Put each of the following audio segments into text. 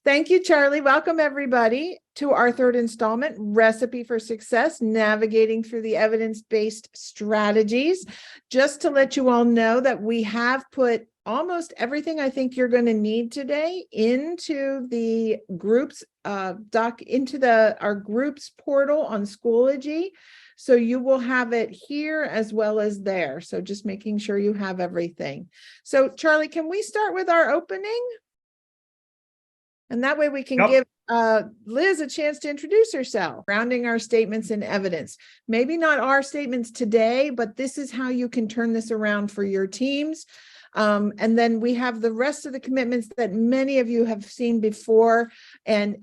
Thank you, Charlie. Welcome, everybody, to our third installment, Recipe for Success, Navigating Through the Evidence-Based Strategies. Just to let you all know that we have put almost everything I think you're going to need today into the groups our groups portal on Schoology. So you will have it here as well as there. So just making sure you have everything. So Charlie, can we start with our opening? And that way we can give Liz a chance to introduce herself, grounding our statements in evidence. Maybe not our statements today, but this is how you can turn this around for your teams. And then we have the rest of the commitments that many of you have seen before. And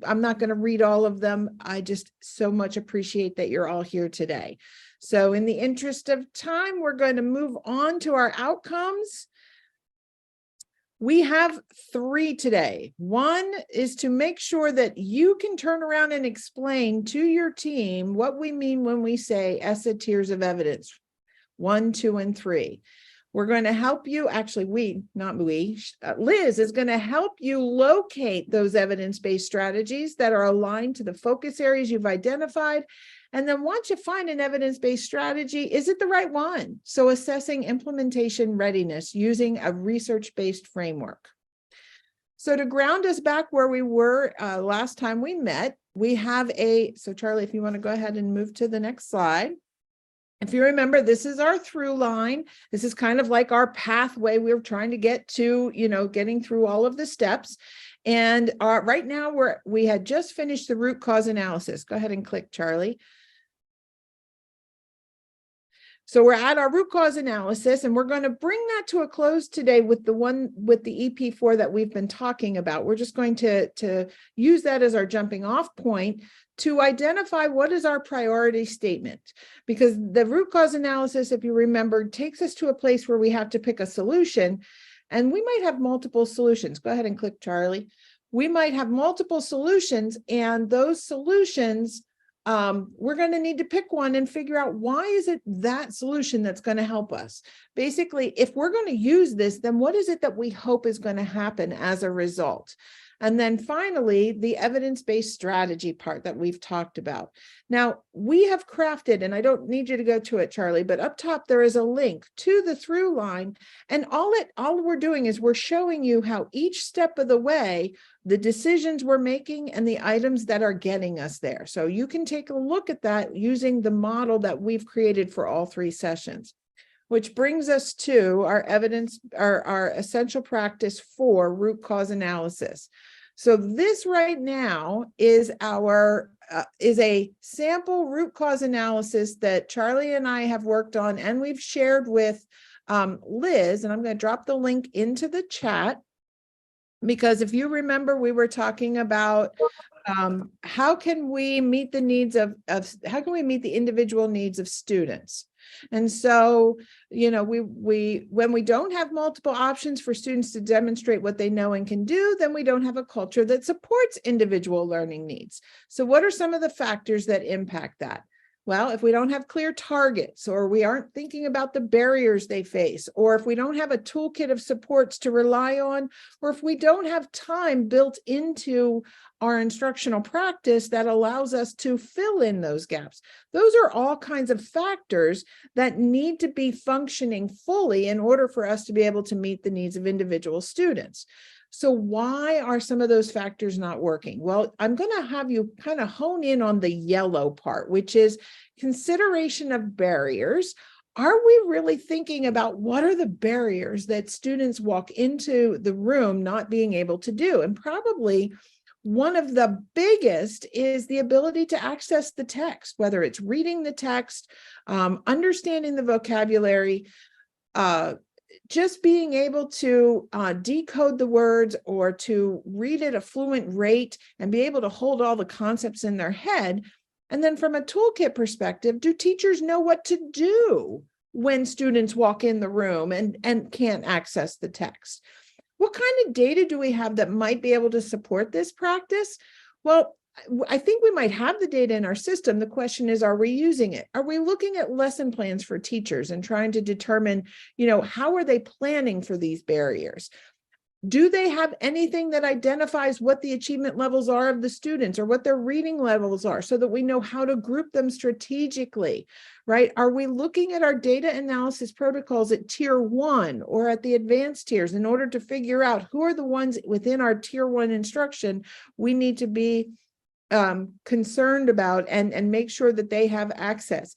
I'm not going to read all of them. I just so much appreciate that you're all here today. So in the interest of time, we're going to move on to our outcomes. We have 3 today. One is to make sure that you can turn around and explain to your team what we mean when we say ESSA tiers of evidence, 1, 2, and 3. We're going to help you, actually Liz is going to help you locate those evidence-based strategies that are aligned to the focus areas you've identified. And then once you find an evidence-based strategy, is it the right one? So assessing implementation readiness using a research-based framework. So to ground us back where we were last time we met, we have so Charlie, if you want to go ahead and move to the next slide. If you remember, this is our through line. This is kind of like our pathway. We're trying to get to, getting through all of the steps. And right now we had just finished the root cause analysis. Go ahead and click, Charlie. So we're at our root cause analysis, and we're going to bring that to a close today with the EP4 that we've been talking about. We're just going to use that as our jumping off point to identify what is our priority statement, because the root cause analysis, if you remember, takes us to a place where we have to pick a solution, and we might have multiple solutions. Go ahead and click, Charlie. We might have multiple solutions, and those solutions, we're going to need to pick one and figure out why is it that solution that's going to help us. Basically, if we're going to use this, then what is it that we hope is going to happen as a result? And then finally, the evidence-based strategy part that we've talked about. Now, we have crafted, and I don't need you to go to it, Charlie, but up top there is a link to the through line. And all we're doing is we're showing you how each step of the way, the decisions we're making and the items that are getting us there. So you can take a look at that using the model that we've created for all 3 sessions. Which brings us to our our essential practice for root cause analysis. So this right now is a sample root cause analysis that Charlie and I have worked on, and we've shared with Liz, and I'm going to drop the link into the chat, because if you remember, we were talking about how can we meet the needs how can we meet the individual needs of students? And so, when we don't have multiple options for students to demonstrate what they know and can do, then we don't have a culture that supports individual learning needs. So what are some of the factors that impact that? Well, if we don't have clear targets, or we aren't thinking about the barriers they face, or if we don't have a toolkit of supports to rely on, or if we don't have time built into our instructional practice that allows us to fill in those gaps. Those are all kinds of factors that need to be functioning fully in order for us to be able to meet the needs of individual students. So why are some of those factors not working? Well, I'm going to have you kind of hone in on the yellow part, which is consideration of barriers. Are we really thinking about what are the barriers that students walk into the room not being able to do? And probably one of the biggest is the ability to access the text, whether it's reading the text, understanding the vocabulary, just being able to decode the words or to read at a fluent rate and be able to hold all the concepts in their head. And then from a toolkit perspective, do teachers know what to do when students walk in the room and can't access the text? What kind of data do we have that might be able to support this practice? Well, I think we might have the data in our system. The question is, are we using it? Are we looking at lesson plans for teachers and trying to determine, how are they planning for these barriers? Do they have anything that identifies what the achievement levels are of the students or what their reading levels are so that we know how to group them strategically, right? Are we looking at our data analysis protocols at tier 1 or at the advanced tiers in order to figure out who are the ones within our tier 1 instruction we need to be concerned about and make sure that they have access?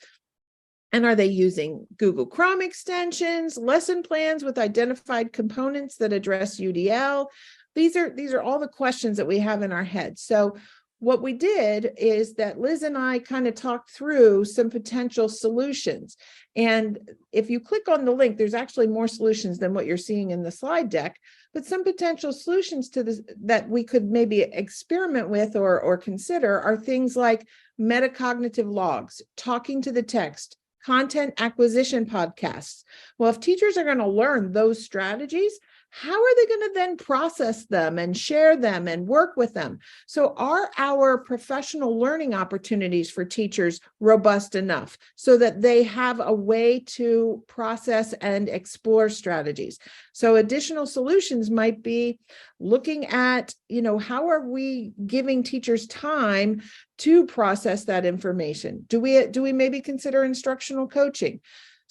And are they using Google Chrome extensions, lesson plans with identified components that address UDL? These are all the questions that we have in our head. So what we did is that Liz and I kind of talked through some potential solutions. And if you click on the link, there's actually more solutions than what you're seeing in the slide deck, but some potential solutions to this that we could maybe experiment with or consider are things like metacognitive logs, talking to the text, content acquisition podcasts. Well, if teachers are going to learn those strategies, how are they going to then process them and share them and work with them? So are our professional learning opportunities for teachers robust enough so that they have a way to process and explore strategies? So additional solutions might be looking at, how are we giving teachers time to process that information? Do we maybe consider instructional coaching?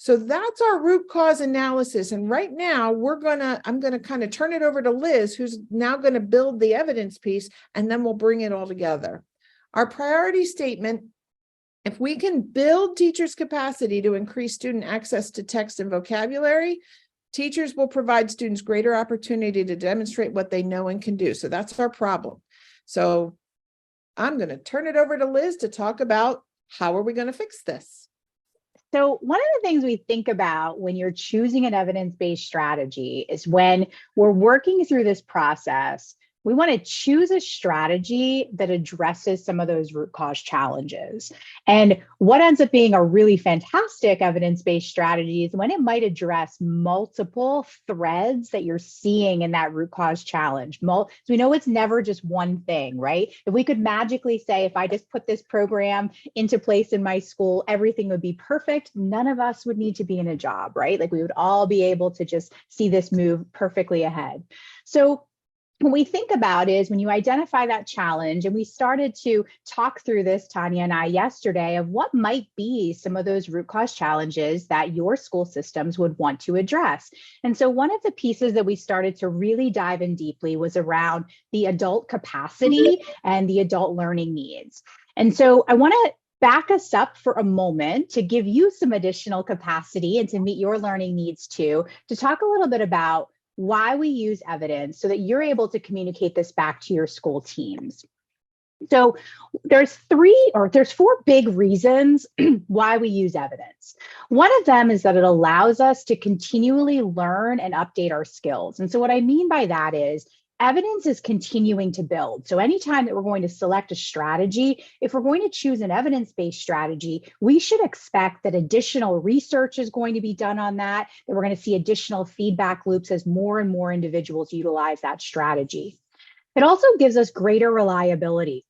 So that's our root cause analysis. And right now I'm going to kind of turn it over to Liz, who's now going to build the evidence piece, and then we'll bring it all together. Our priority statement: if we can build teachers' capacity to increase student access to text and vocabulary, teachers will provide students greater opportunity to demonstrate what they know and can do. So that's our problem. So I'm going to turn it over to Liz to talk about how are we going to fix this. So one of the things we think about when you're choosing an evidence-based strategy is when we're working through this process, we want to choose a strategy that addresses some of those root cause challenges. And what ends up being a really fantastic evidence-based strategy is when it might address multiple threads that you're seeing in that root cause challenge. So we know it's never just one thing, right? If we could magically say, if I just put this program into place in my school, everything would be perfect, none of us would need to be in a job, right? Like we would all be able to just see this move perfectly ahead. So what we think about is when you identify that challenge, and we started to talk through this, Tanya and I, yesterday, of what might be some of those root cause challenges that your school systems would want to address. And so one of the pieces that we started to really dive in deeply was around the adult capacity and the adult learning needs. And so I want to back us up for a moment to give you some additional capacity and to meet your learning needs too, to talk a little bit about why we use evidence so that you're able to communicate this back to your school teams. So there's four big reasons why we use evidence. One of them is that it allows us to continually learn and update our skills. And so what I mean by that is evidence is continuing to build. So anytime that we're going to select a strategy, if we're going to choose an evidence-based strategy, we should expect that additional research is going to be done on that we're going to see additional feedback loops as more and more individuals utilize that strategy. It also gives us greater reliability.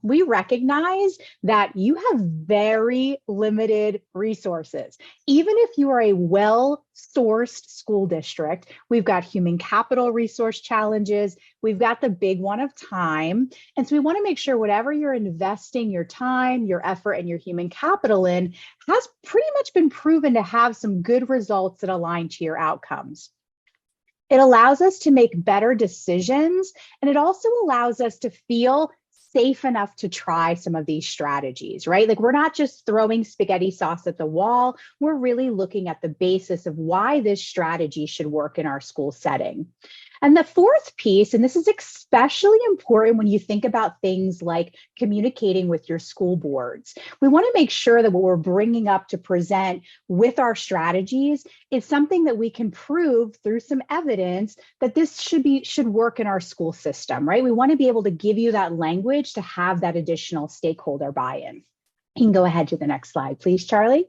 We recognize that you have very limited resources. Even if you are a well-sourced school district, we've got human capital resource challenges, we've got the big one of time. And so we want to make sure whatever you're investing your time, your effort, and your human capital in has pretty much been proven to have some good results that align to your outcomes. It allows us to make better decisions, and it also allows us to feel safe enough to try some of these strategies, right? Like we're not just throwing spaghetti sauce at the wall, we're really looking at the basis of why this strategy should work in our school setting. And the fourth piece, and this is especially important when you think about things like communicating with your school boards, we want to make sure that what we're bringing up to present with our strategies is something that we can prove through some evidence that this should work in our school system, right? We want to be able to give you that language to have that additional stakeholder buy-in. You can go ahead to the next slide, please, Charlie.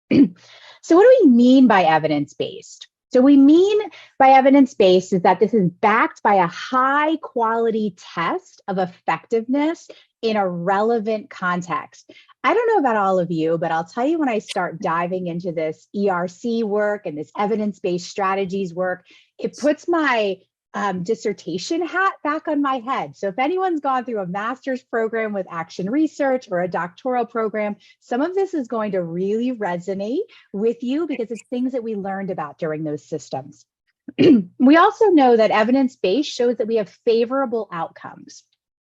So what do we mean by evidence-based? So we mean by evidence-based is that this is backed by a high quality test of effectiveness in a relevant context. I don't know about all of you, but I'll tell you when I start diving into this ERC work and this evidence-based strategies work, it puts my dissertation hat back on my head. So if anyone's gone through a master's program with action research or a doctoral program, some of this is going to really resonate with you because it's things that we learned about during those systems. We also know that evidence-based shows that we have favorable outcomes.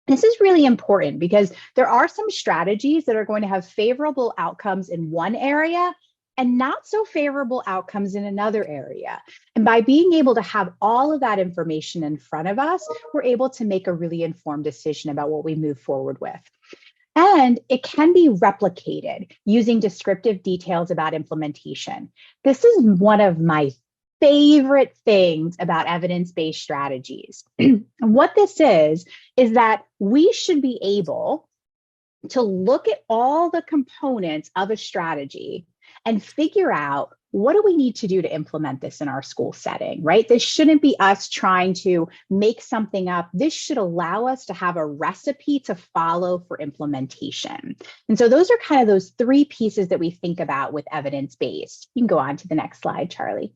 This is really important because there are some strategies that are going to have favorable outcomes in one area and not so favorable outcomes in another area. And by being able to have all of that information in front of us, we're able to make a really informed decision about what we move forward with. And it can be replicated using descriptive details about implementation. This is one of my favorite things about evidence-based strategies. And what this is that we should be able to look at all the components of a strategy and figure out what do we need to do to implement this in our school setting, right? This shouldn't be us trying to make something up. This should allow us to have a recipe to follow for implementation. And so those are kind of those three pieces that we think about with evidence-based. You can go on to the next slide, Charlie.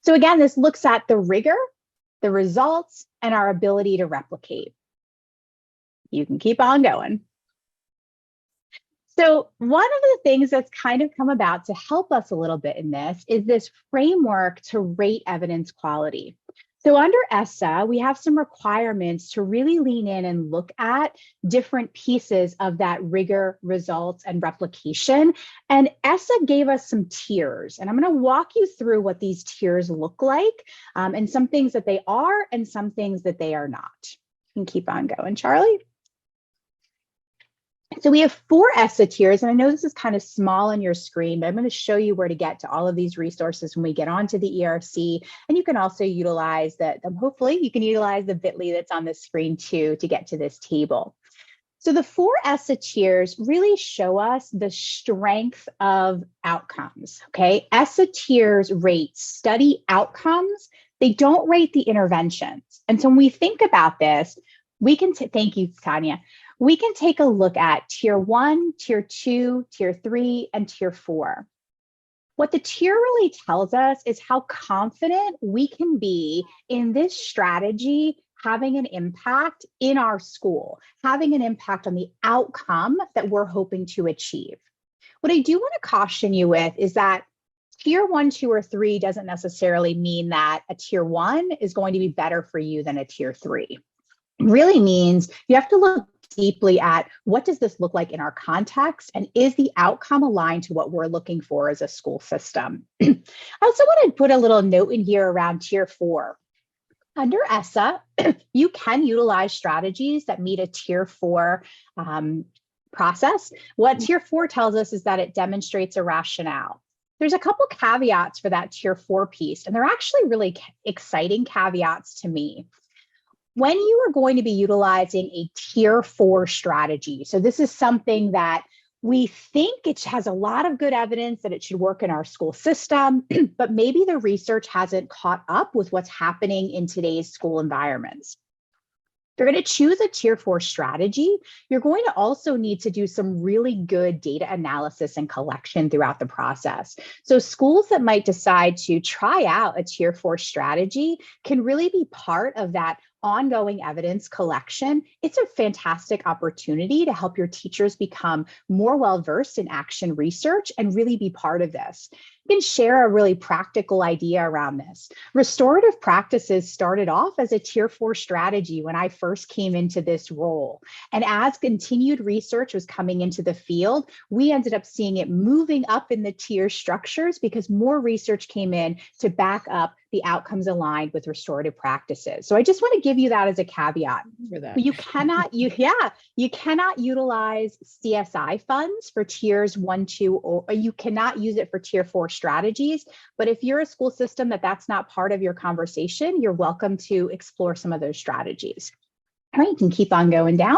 So again, this looks at the rigor, the results, and our ability to replicate. You can keep on going. So one of the things that's kind of come about to help us a little bit in this is this framework to rate evidence quality. So under ESSA, we have some requirements to really lean in and look at different pieces of that rigor, results, and replication. And ESSA gave us some tiers, and I'm going to walk you through what these tiers look like, and some things that they are and some things that they are not. You can keep on going, Charlie. So we have 4 ESSA tiers, and I know this is kind of small on your screen, but I'm going to show you where to get to all of these resources when we get onto the ERC. And you can also utilize that. Hopefully you can utilize the bit.ly that's on the screen too to get to this table. So the 4 ESSA tiers really show us the strength of outcomes, okay? ESSA tiers rate study outcomes. They don't rate the interventions. And so when we think about this, we can, thank you, Tanya. We can take a look at tier 1, tier 2, tier 3, and tier 4. What the tier really tells us is how confident we can be in this strategy having an impact in our school, having an impact on the outcome that we're hoping to achieve. What I do want to caution you with is that tier 1, 2, or 3 doesn't necessarily mean that a tier 1 is going to be better for you than a tier 3. It really means you have to look deeply at what does this look like in our context, and is the outcome aligned to what we're looking for as a school system. I also want to put a little note in here around tier 4. Under ESSA, you can utilize strategies that meet a tier 4 process. What tier 4 tells us is that it demonstrates a rationale. There's a couple caveats for that tier 4 piece, and they're actually really exciting caveats to me. When you are going to be utilizing a tier 4 strategy, so this is something that we think it has a lot of good evidence that it should work in our school system, but maybe the research hasn't caught up with what's happening in today's school environments. If you're going to choose a tier 4 strategy, you're going to also need to do some really good data analysis and collection throughout the process. So schools that might decide to try out a tier 4 strategy can really be part of that ongoing evidence collection. It's a fantastic opportunity to help your teachers become more well-versed in action research and really be part of this. You can share a really practical idea around this. Restorative practices started off as a tier 4 strategy when I first came into this role. And as continued research was coming into the field, we ended up seeing it moving up in the tier structures because more research came in to back up the outcomes aligned with restorative practices. So I just want to give you that as a caveat. For that. You cannot utilize CSI funds for tiers 1, 2, or you cannot use it for tier 4 strategies. But if you're a school system that's not part of your conversation, you're welcome to explore some of those strategies. All right, you can keep on going down.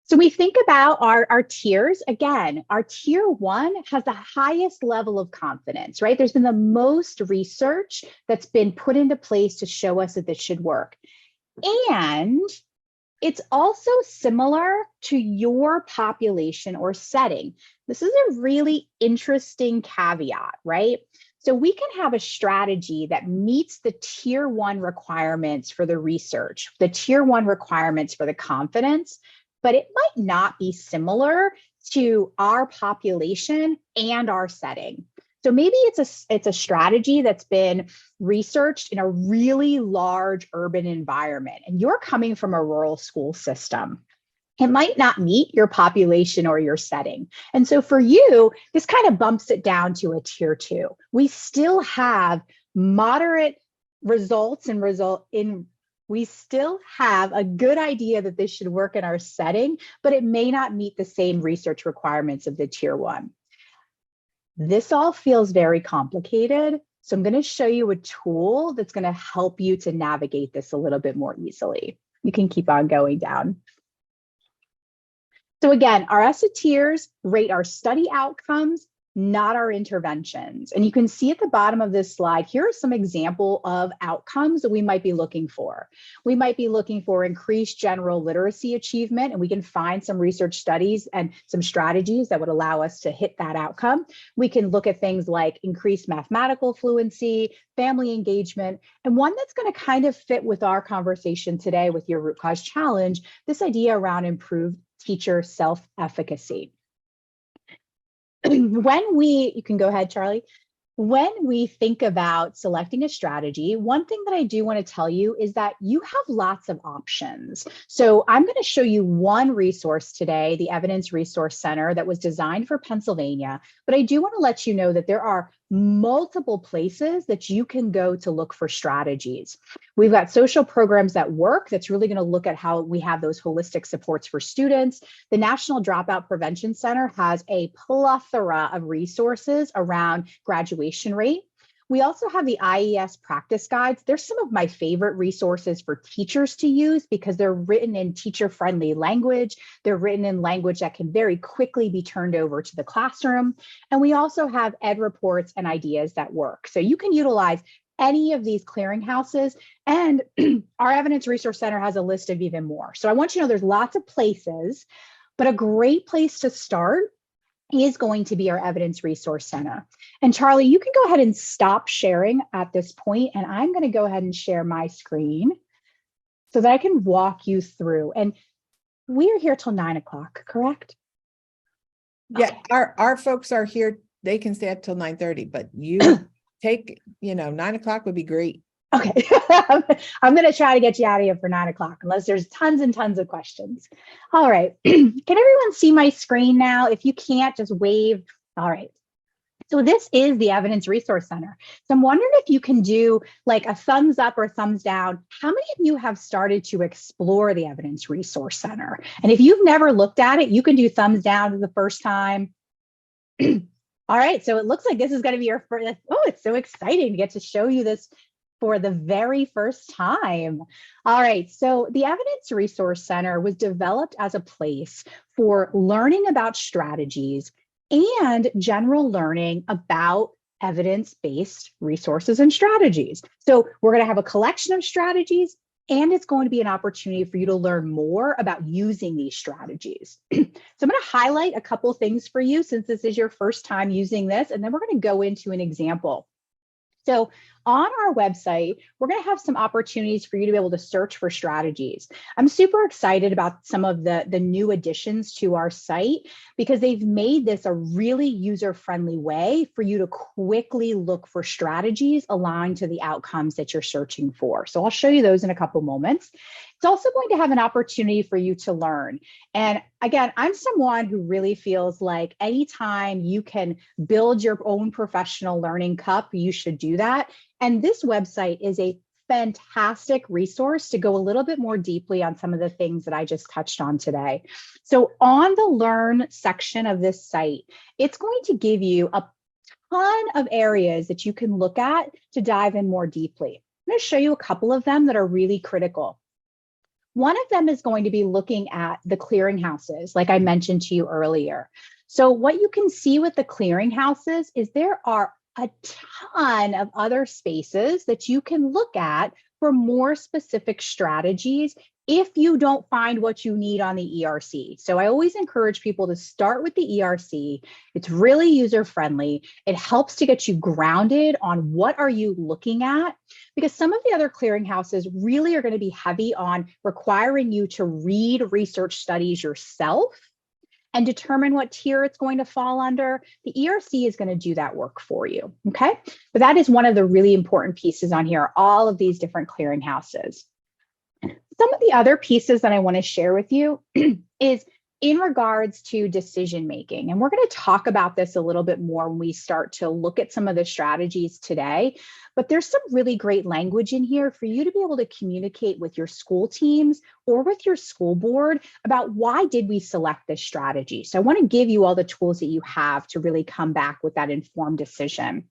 So we think about our tiers. Again, our tier 1 has the highest level of confidence, right? There's been the most research that's been put into place to show us that this should work. And it's also similar to your population or setting. This is a really interesting caveat, right? So we can have a strategy that meets the tier 1 requirements for the research, the tier 1 requirements for the confidence, but it might not be similar to our population and our setting. So maybe it's a strategy that's been researched in a really large urban environment, and you're coming from a rural school system. It might not meet your population or your setting. And so for you, this kind of bumps it down to a tier 2. We still have moderate results and we still have a good idea that this should work in our setting, but it may not meet the same research requirements of the tier 1. This all feels very complicated. So I'm going to show you a tool that's going to help you to navigate this a little bit more easily. You can keep on going down. So again, our ESSA rate our study outcomes, not our interventions. And you can see at the bottom of this slide, here are some example of outcomes that we might be looking for. We might be looking for increased general literacy achievement, and we can find some research studies and some strategies that would allow us to hit that outcome. We can look at things like increased mathematical fluency, family engagement, and one that's going to kind of fit with our conversation today with your root cause challenge, this idea around improved teacher self-efficacy. You can go ahead, Charlie. When we think about selecting a strategy, one thing that I do want to tell you is that you have lots of options. So I'm going to show you one resource today, the Evidence Resource Center, that was designed for Pennsylvania. But I do want to let you know that there are multiple places that you can go to look for strategies. We've got Social Programs at Work that's really going to look at how we have those holistic supports for students. The National Dropout Prevention Center has a plethora of resources around graduation rate. We also have the IES practice guides. They're some of my favorite resources for teachers to use because they're written in teacher-friendly language. They're written in language that can very quickly be turned over to the classroom. And we also have ed reports and ideas that work. So you can utilize any of these clearinghouses, and our Evidence Resource Center has a list of even more. So I want you to know there's lots of places, but a great place to start is going to be our Evidence Resource Center. And Charlie, you can go ahead and stop sharing at this point, and I'm going to go ahead and share my screen so that I can walk you through. And we are here till 9 o'clock, correct? Yeah, our folks are here. They can stay up till 9:30, but you take, 9 o'clock would be great. Okay, I'm going to try to get you out of here for 9 o'clock, unless there's tons and tons of questions. All right, can everyone see my screen now? If you can't, just wave. All right. So this is the Evidence Resource Center. So I'm wondering if you can do like a thumbs up or thumbs down. How many of you have started to explore the Evidence Resource Center? And if you've never looked at it, you can do thumbs down for the first time. All right, so it looks like this is going to be your first. Oh, it's so exciting to get to show you this for the very first time. All right, so the Evidence Resource Center was developed as a place for learning about strategies and general learning about evidence-based resources and strategies. So we're going to have a collection of strategies, and it's going to be an opportunity for you to learn more about using these strategies. So I'm going to highlight a couple things for you since this is your first time using this, and then we're going to go into an example. So on our website, we're going to have some opportunities for you to be able to search for strategies. I'm super excited about some of the new additions to our site because they've made this a really user-friendly way for you to quickly look for strategies aligned to the outcomes that you're searching for. So I'll show you those in a couple moments. It's also going to have an opportunity for you to learn. And again, I'm someone who really feels like anytime you can build your own professional learning cup, you should do that. And this website is a fantastic resource to go a little bit more deeply on some of the things that I just touched on today. So on the Learn section of this site, it's going to give you a ton of areas that you can look at to dive in more deeply. I'm going to show you a couple of them that are really critical. One of them is going to be looking at the clearinghouses, like I mentioned to you earlier. So what you can see with the clearinghouses is there are a ton of other spaces that you can look at for more specific strategies if you don't find what you need on the ERC. So I always encourage people to start with the ERC. It's really user-friendly. It helps to get you grounded on what are you looking at, because some of the other clearinghouses really are going to be heavy on requiring you to read research studies yourself and determine what tier it's going to fall under. The ERC is going to do that work for you, okay? But that is one of the really important pieces on here, all of these different clearinghouses. Some of the other pieces that I want to share with you is in regards to decision making. And we're going to talk about this a little bit more when we start to look at some of the strategies today. But there's some really great language in here for you to be able to communicate with your school teams or with your school board about why did we select this strategy. So I want to give you all the tools that you have to really come back with that informed decision.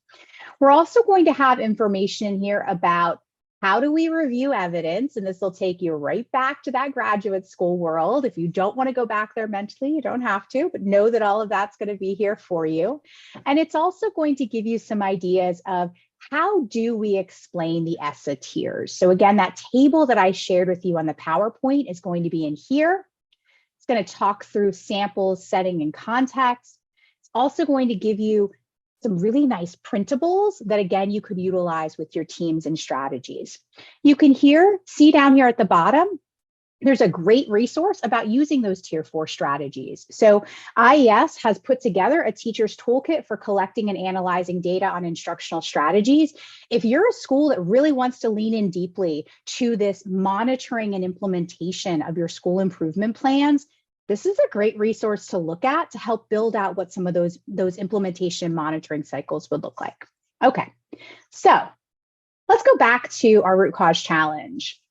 We're also going to have information here about how do we review evidence? And this will take you right back to that graduate school world. If you don't want to go back there mentally, you don't have to, but know that all of that's going to be here for you. And it's also going to give you some ideas of how do we explain the ESSA tiers? So again, that table that I shared with you on the PowerPoint is going to be in here. It's going to talk through samples, setting, and context. It's also going to give you some really nice printables that, again, you could utilize with your teams and strategies. You can see down here at the bottom, there's a great resource about using those tier 4 strategies. So IES has put together a teacher's toolkit for collecting and analyzing data on instructional strategies. If you're a school that really wants to lean in deeply to this monitoring and implementation of your school improvement plans, this is a great resource to look at to help build out what some of those implementation monitoring cycles would look like. Okay, so let's go back to our root cause challenge.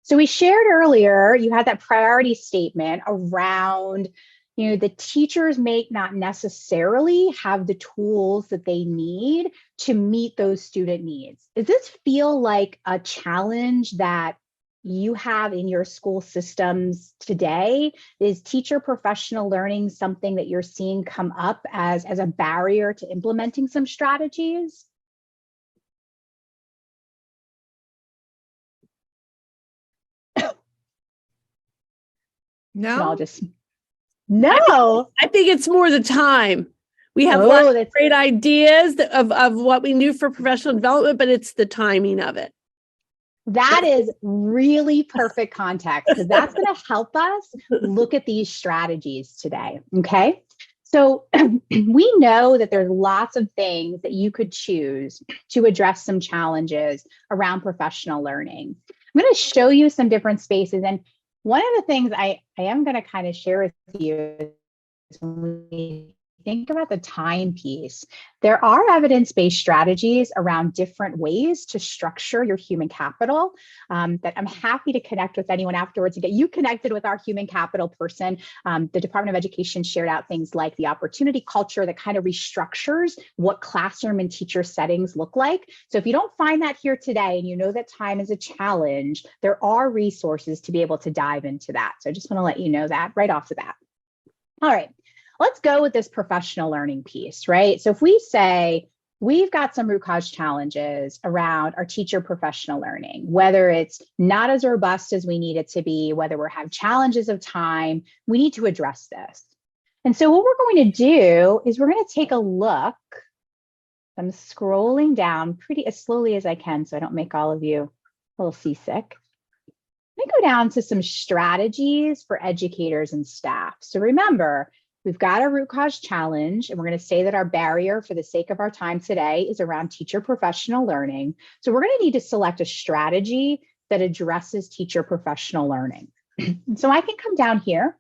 So we shared earlier, you had that priority statement around, the teachers may not necessarily have the tools that they need to meet those student needs. Does this feel like a challenge that you have in your school systems today? Is teacher professional learning something that you're seeing come up as a barrier to implementing some strategies? No. No. I think it's more the time. We have lots of great ideas of what we do for professional development, but it's the timing of it. That is really perfect context, because that's going to help us look at these strategies today, okay? So we know that there's lots of things that you could choose to address some challenges around professional learning. I'm going to show you some different spaces. And one of the things I am going to kind of share with you is when we think about the time piece, there are evidence-based strategies around different ways to structure your human capital that I'm happy to connect with anyone afterwards to get you connected with our human capital person. The Department of Education shared out things like the opportunity culture that kind of restructures what classroom and teacher settings look like. So if you don't find that here today and you know that time is a challenge, there are resources to be able to dive into that. So I just want to let you know that right off the bat. All right. Let's go with this professional learning piece, right? So if we say we've got some root cause challenges around our teacher professional learning, whether it's not as robust as we need it to be, whether we have challenges of time, we need to address this. And so what we're going to do is we're going to take a look. I'm scrolling down pretty as slowly as I can so I don't make all of you a little seasick. Let me go down to some strategies for educators and staff. So remember, we've got our root cause challenge, and we're going to say that our barrier for the sake of our time today is around teacher professional learning. So we're going to need to select a strategy that addresses teacher professional learning. So I can come down here.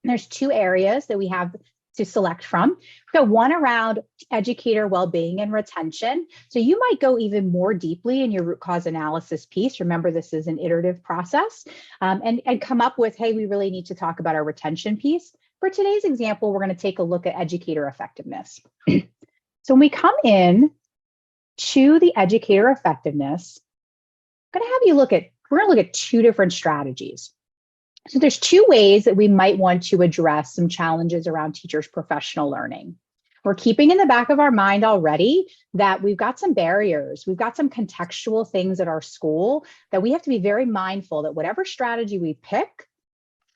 There's 2 areas that we have to select from. We've got one around educator well-being and retention. So you might go even more deeply in your root cause analysis piece. Remember, this is an iterative process, and come up with, hey, we really need to talk about our retention piece. For today's example, we're going to take a look at educator effectiveness. So when we come in to the educator effectiveness, I'm going to have you we're going to look at 2 different strategies. So there's 2 ways that we might want to address some challenges around teachers' professional learning. We're keeping in the back of our mind already that we've got some barriers, we've got some contextual things at our school that we have to be very mindful that whatever strategy we pick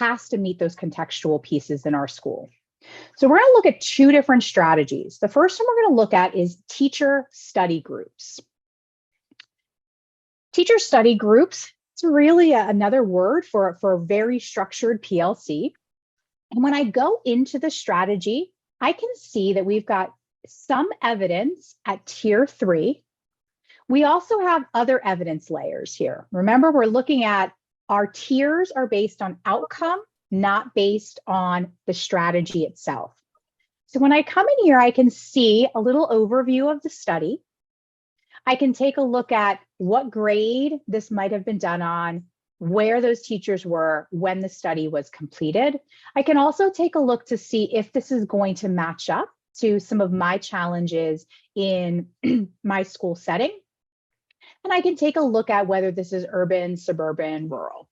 has to meet those contextual pieces in our school. So we're going to look at two different strategies. The first one we're going to look at is teacher study groups. Teacher study groups, it's really another word for a very structured PLC. And when I go into the strategy, I can see that we've got some evidence at tier 3. We also have other evidence layers here. Remember, we're looking at our tiers are based on outcome, not based on the strategy itself. So when I come in here, I can see a little overview of the study. I can take a look at what grade this might have been done on, where those teachers were when the study was completed. I can also take a look to see if this is going to match up to some of my challenges in my school setting. And I can take a look at whether this is urban, suburban, rural.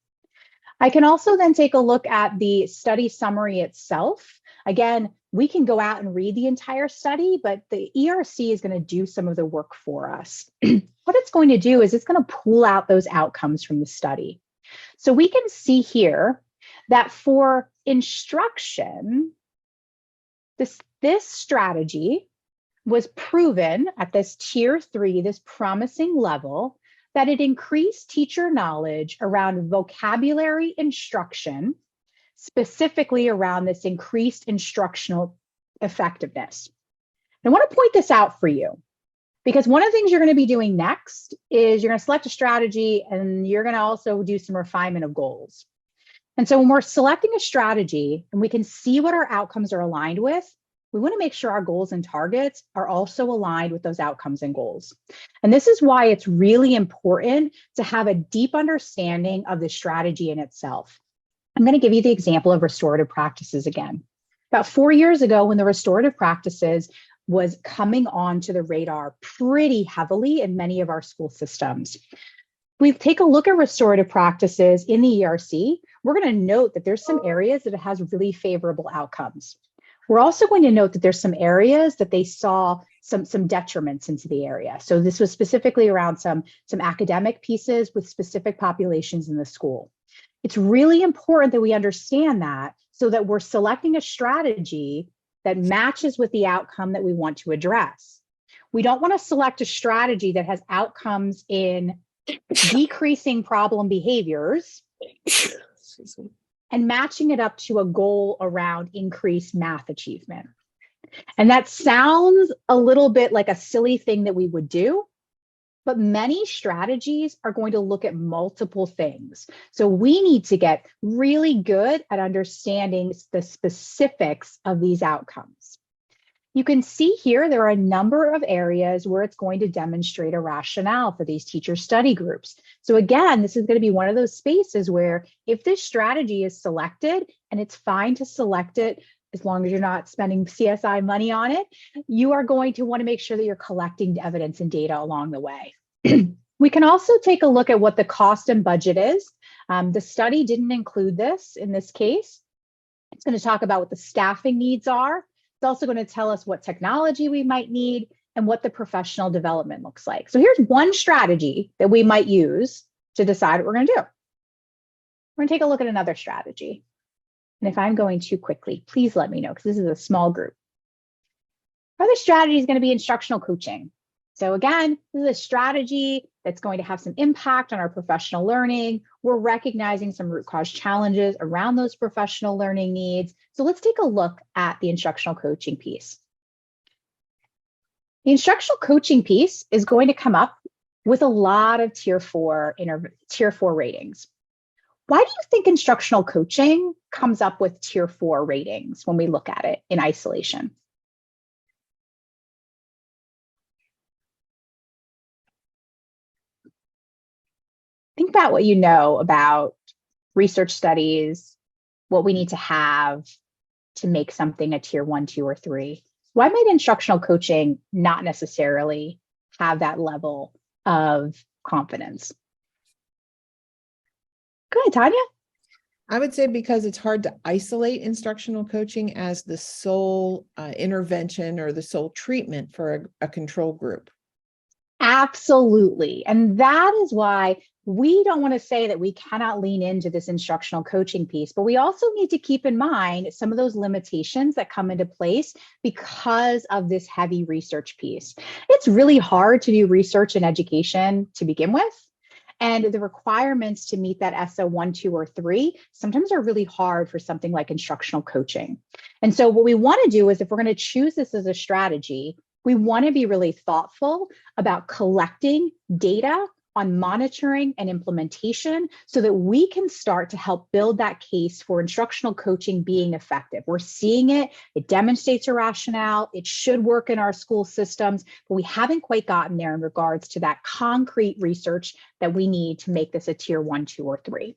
I can also then take a look at the study summary itself. Again, we can go out and read the entire study, but the ERC is going to do some of the work for us. What it's going to do is it's going to pull out those outcomes from the study. So we can see here that for instruction, this strategy was proven at this tier 3, this promising level, that it increased teacher knowledge around vocabulary instruction, specifically around this increased instructional effectiveness. I want to point this out for you, because one of the things you're going to be doing next is you're going to select a strategy and you're going to also do some refinement of goals. And so when we're selecting a strategy and we can see what our outcomes are aligned with, we want to make sure our goals and targets are also aligned with those outcomes and goals. And this is why it's really important to have a deep understanding of the strategy in itself. I'm going to give you the example of restorative practices again. About 4 years ago, when the restorative practices was coming onto the radar pretty heavily in many of our school systems, we take a look at restorative practices in the ERC, we're going to note that there's some areas that it has really favorable outcomes. We're also going to note that there's some areas that they saw some detriments into the area. So this was specifically around some academic pieces with specific populations in the school. It's really important that we understand that so that we're selecting a strategy that matches with the outcome that we want to address. We don't want to select a strategy that has outcomes in decreasing problem behaviors and matching it up to a goal around increased math achievement. And that sounds a little bit like a silly thing that we would do, but many strategies are going to look at multiple things. So we need to get really good at understanding the specifics of these outcomes. You can see here, there are a number of areas where it's going to demonstrate a rationale for these teacher study groups. So again, this is going to be one of those spaces where if this strategy is selected, and it's fine to select it as long as you're not spending CSI money on it, you are going to want to make sure that you're collecting evidence and data along the way. We can also take a look at what the cost and budget is. The study didn't include this in this case. It's going to talk about what the staffing needs are. It's also going to tell us what technology we might need and what the professional development looks like. So here's one strategy that we might use to decide what we're going to do. We're going to take a look at another strategy. And if I'm going too quickly, please let me know, because this is a small group. Our other strategy is going to be instructional coaching. So again, this is a strategy that's going to have some impact on our professional learning. We're recognizing some root cause challenges around those professional learning needs. So let's take a look at the instructional coaching piece. The instructional coaching piece is going to come up with a lot of tier 4 ratings. Why do you think instructional coaching comes up with tier 4 ratings when we look at it in isolation? Think about what you know about research studies, what we need to have to make something a tier 1, 2, or 3. Why might instructional coaching not necessarily have that level of confidence? Go ahead, Tanya. I would say because it's hard to isolate instructional coaching as the sole intervention or the sole treatment for a control group. Absolutely. And that is why we don't want to say that we cannot lean into this instructional coaching piece, but we also need to keep in mind some of those limitations that come into place because of this heavy research piece. It's really hard to do research in education to begin with. And the requirements to meet that SO 1, 2, or 3 sometimes are really hard for something like instructional coaching. And so what we want to do is, if we're going to choose this as a strategy, we want to be really thoughtful about collecting data on monitoring and implementation so that we can start to help build that case for instructional coaching being effective. We're seeing it, it demonstrates a rationale, it should work in our school systems, but we haven't quite gotten there in regards to that concrete research that we need to make this a tier 1, 2, or 3.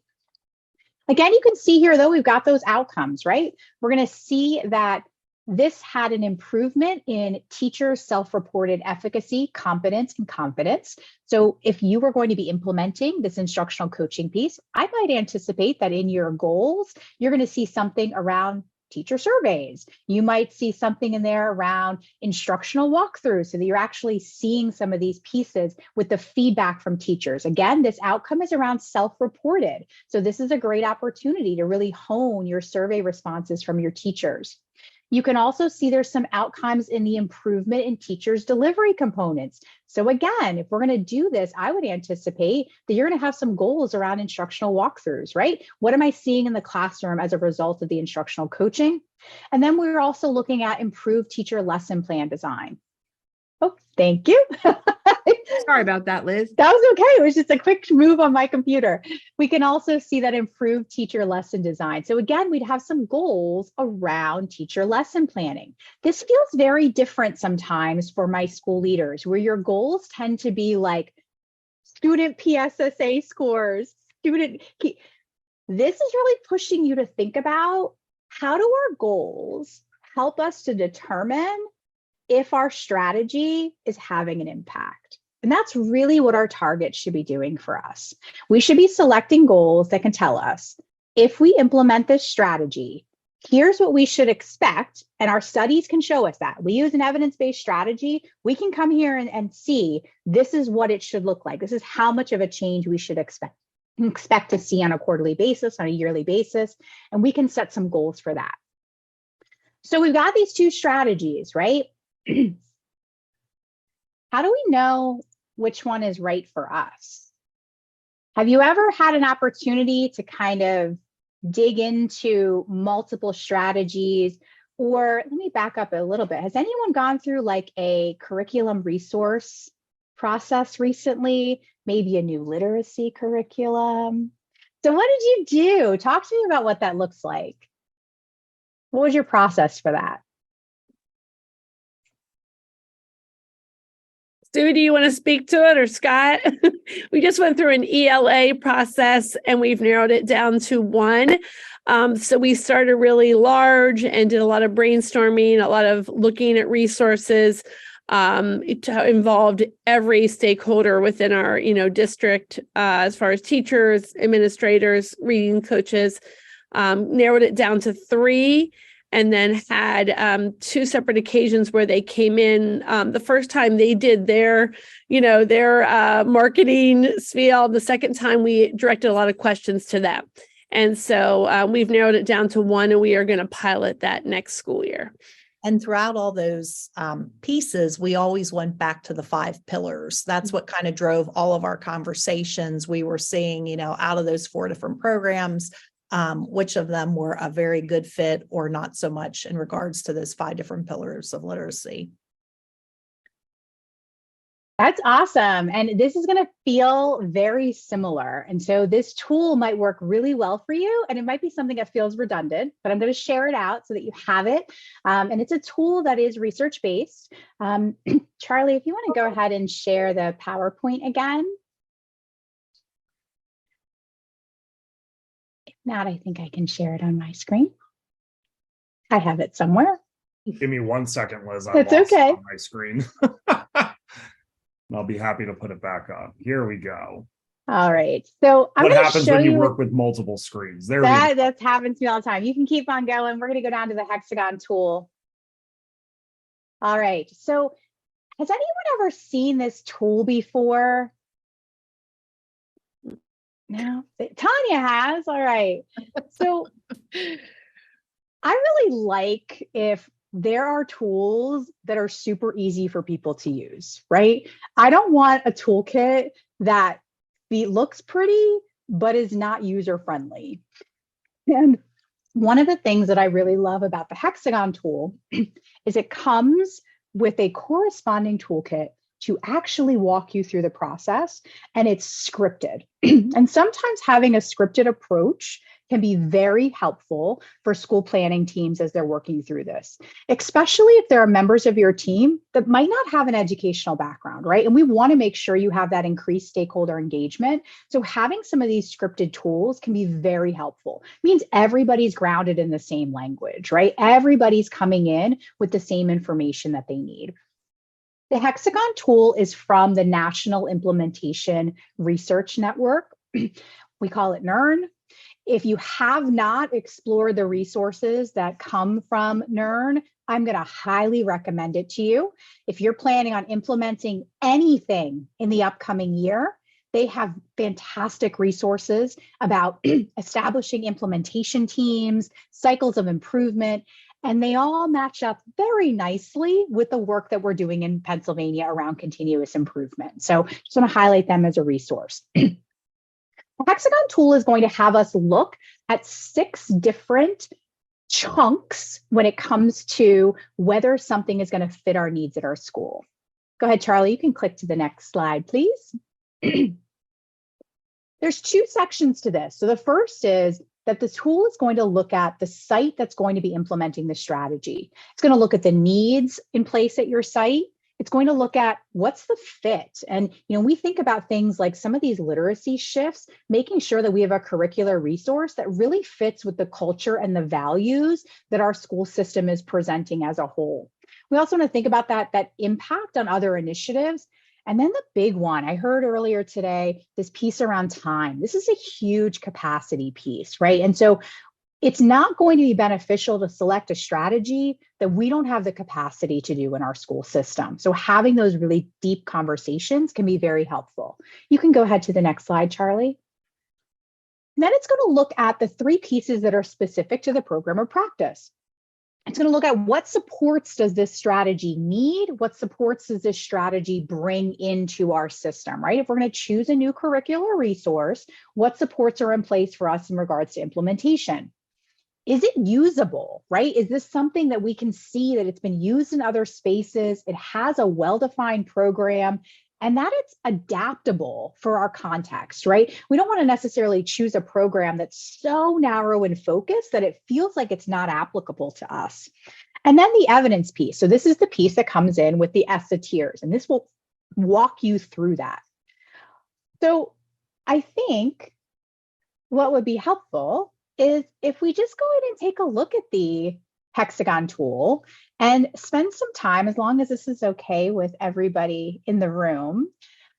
Again, you can see here, though, we've got those outcomes, right? We're going to see that this had an improvement in teachers' self-reported efficacy, competence, and confidence. So if you were going to be implementing this instructional coaching piece, I might anticipate that in your goals, you're going to see something around teacher surveys. You might see something in there around instructional walkthroughs so that you're actually seeing some of these pieces with the feedback from teachers. Again, this outcome is around self-reported. So this is a great opportunity to really hone your survey responses from your teachers. You can also see there's some outcomes in the improvement in teachers' delivery components. So again, if we're going to do this, I would anticipate that you're going to have some goals around instructional walkthroughs, right? What am I seeing in the classroom as a result of the instructional coaching? And then we're also looking at improved teacher lesson plan design. Oh, thank you. Sorry about that, Liz. That was okay. It was just a quick move on my computer. We can also see that improved teacher lesson design. So again, we'd have some goals around teacher lesson planning. This feels very different sometimes for my school leaders, where your goals tend to be like student PSSA scores, student key. This is really pushing you to think about, how do our goals help us to determine if our strategy is having an impact? And that's really what our targets should be doing for us. We should be selecting goals that can tell us, if we implement this strategy, here's what we should expect. And our studies can show us that. We use an evidence-based strategy. We can come here and see, this is what it should look like. This is how much of a change we should expect to see on a quarterly basis, on a yearly basis. And we can set some goals for that. So we've got these two strategies, right? How do we know which one is right for us? Have you ever had an opportunity to kind of dig into multiple strategies? Or let me back up a little bit. Has anyone gone through like a curriculum resource process recently? Maybe a new literacy curriculum? So what did you do? Talk to me about what that looks like. What was your process for that? Stu, do you want to speak to it, or Scott? We just went through an ELA process and we've narrowed it down to one. So we started really large and did a lot of brainstorming, a lot of looking at resources. It involved every stakeholder within our, district, as far as teachers, administrators, reading coaches. Narrowed it down to 3. And then had 2 separate occasions where they came in. The first time they did their marketing spiel. The second time we directed a lot of questions to them. And so we've narrowed it down to 1, and we are going to pilot that next school year. And throughout all those pieces, we always went back to the 5 pillars. That's what kind of drove all of our conversations. We were seeing, out of those 4 different programs, which of them were a very good fit or not so much in regards to those 5 different pillars of literacy. That's awesome. And this is going to feel very similar. And so this tool might work really well for you, and it might be something that feels redundant, but I'm going to share it out so that you have it. And it's a tool that is research-based. Charlie, if you want to go ahead and share the PowerPoint again. Not, I think I can share it on my screen. I have it somewhere. Give me 1 second, Liz. It's okay. It on my screen. I'll be happy to put it back up. Here we go. All right. So I'm What going to happens show when you you work with multiple screens? There we that go. that's happens to me all the time. You can keep on going. We're going to go down to the hexagon tool. All right. So has anyone ever seen this tool before? No, Tanya has. All right. So I really like if there are tools that are super easy for people to use, right? I don't want a toolkit that looks pretty, but is not user friendly. And one of the things that I really love about the hexagon tool is it comes with a corresponding toolkit to actually walk you through the process, and it's scripted. And sometimes having a scripted approach can be very helpful for school planning teams as they're working through this, especially if there are members of your team that might not have an educational background, right? And we want to make sure you have that increased stakeholder engagement. So having some of these scripted tools can be very helpful. It means everybody's grounded in the same language, right? Everybody's coming in with the same information that they need. The hexagon tool is from the National Implementation Research Network. We call it NERN. If you have not explored the resources that come from NERN, I'm going to highly recommend it to you. If you're planning on implementing anything in the upcoming year, they have fantastic resources about establishing implementation teams, cycles of improvement, and they all match up very nicely with the work that we're doing in Pennsylvania around continuous improvement. So just want to highlight them as a resource. The hexagon tool is going to have us look at 6 different chunks when it comes to whether something is going to fit our needs at our school. Go ahead, Charlie, you can click to the next slide, please. There's 2 sections to this. So the first is that the tool is going to look at the site that's going to be implementing the strategy. It's going to look at the needs in place at your site. It's going to look at what's the fit. And, we think about things like some of these literacy shifts, making sure that we have a curricular resource that really fits with the culture and the values that our school system is presenting as a whole. We also want to think about that impact on other initiatives. And then the big one, I heard earlier today, this piece around time. This is a huge capacity piece, right? And so it's not going to be beneficial to select a strategy that we don't have the capacity to do in our school system. So having those really deep conversations can be very helpful. You can go ahead to the next slide, Charlie. And then it's going to look at the 3 pieces that are specific to the program or practice. It's going to look at what supports does this strategy need? What supports does this strategy bring into our system, right? If we're going to choose a new curricular resource, what supports are in place for us in regards to implementation? Is it usable, right? Is this something that we can see that it's been used in other spaces? It has a well-defined program and that it's adaptable for our context, right? We don't want to necessarily choose a program that's so narrow in focus that it feels like it's not applicable to us. And then the evidence piece. So this is the piece that comes in with the ESSA tiers, and this will walk you through that. So I think what would be helpful is if we just go in and take a look at the hexagon tool and spend some time, as long as this is okay with everybody in the room.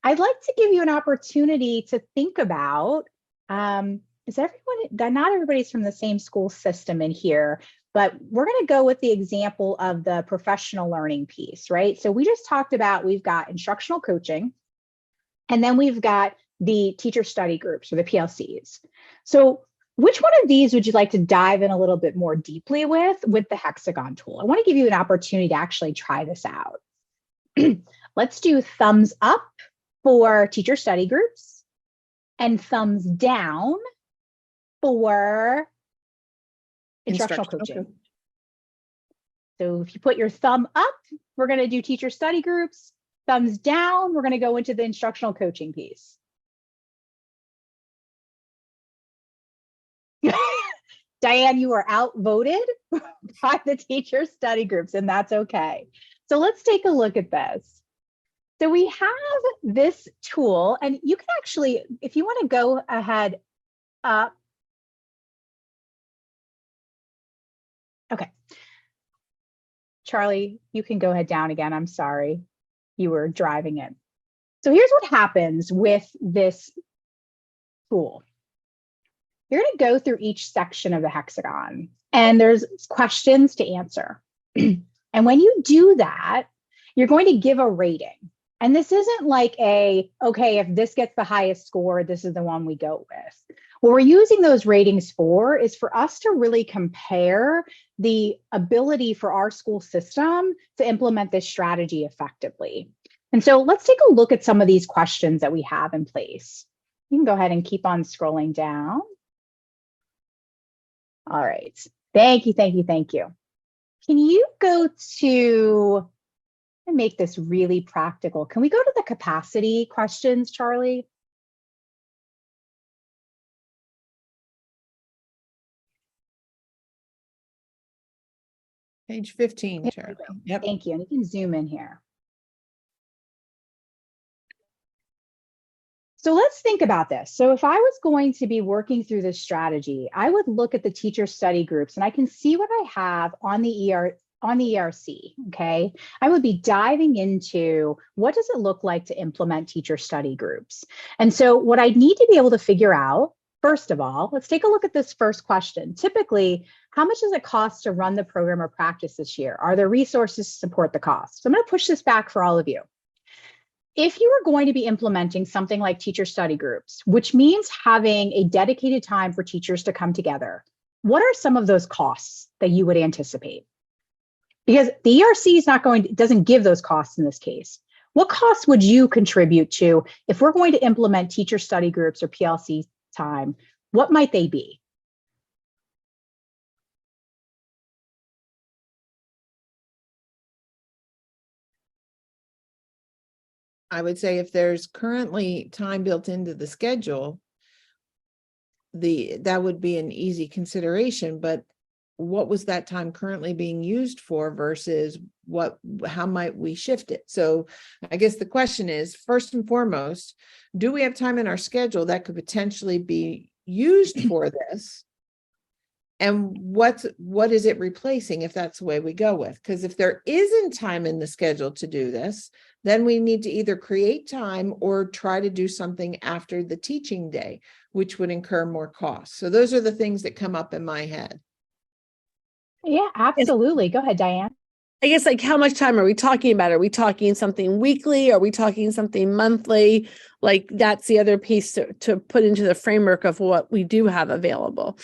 I'd like to give you an opportunity to think about, is everyone, not everybody's from the same school system in here, but we're going to go with the example of the professional learning piece, right? So we just talked about, we've got instructional coaching, and then we've got the teacher study groups or the PLCs. So which one of these would you like to dive in a little bit more deeply with the hexagon tool? I want to give you an opportunity to actually try this out. Let's do thumbs up for teacher study groups and thumbs down for instructional coaching. So if you put your thumb up, we're going to do teacher study groups. Thumbs down, we're going to go into the instructional coaching piece. Diane, you are outvoted by the teacher study groups, and that's okay. So let's take a look at this. So we have this tool, and you can actually, if you want to go ahead up. Okay. Charlie, you can go ahead down again. I'm sorry. You were driving it. So here's what happens with this Cool. You're going to go through each section of the hexagon, and there's questions to answer. And when you do that, you're going to give a rating. And this isn't like okay, if this gets the highest score, this is the one we go with. What we're using those ratings for is for us to really compare the ability for our school system to implement this strategy effectively. And so let's take a look at some of these questions that we have in place. You can go ahead and keep on scrolling down. All right. Thank you, thank you, thank you. Can you go to, and make this really practical. Can we go to the capacity questions, Charlie? Page 15, Charlie. Yep. Thank you. And you can zoom in here. So let's think about this. So if I was going to be working through this strategy, I would look at the teacher study groups and I can see what I have on the ERC, okay? I would be diving into what does it look like to implement teacher study groups? And so what I need to be able to figure out, first of all, let's take a look at this first question. Typically, how much does it cost to run the program or practice this year? Are there resources to support the cost? So I'm going to push this back for all of you. If you are going to be implementing something like teacher study groups, which means having a dedicated time for teachers to come together, what are some of those costs that you would anticipate? Because the ERC is doesn't give those costs in this case. What costs would you contribute to if we're going to implement teacher study groups or PLC time? What might they be? I would say if there's currently time built into the schedule, that would be an easy consideration, but what was that time currently being used for versus how might we shift it? So I guess the question is, first and foremost, do we have time in our schedule that could potentially be used for this? And what is it replacing if that's the way we go with? Because if there isn't time in the schedule to do this, then we need to either create time or try to do something after the teaching day, which would incur more costs. So those are the things that come up in my head. Yeah, absolutely. Go ahead, Diane. I guess, like, how much time are we talking about? Are we talking something weekly? Are we talking something monthly? Like, that's the other piece to put into the framework of what we do have available.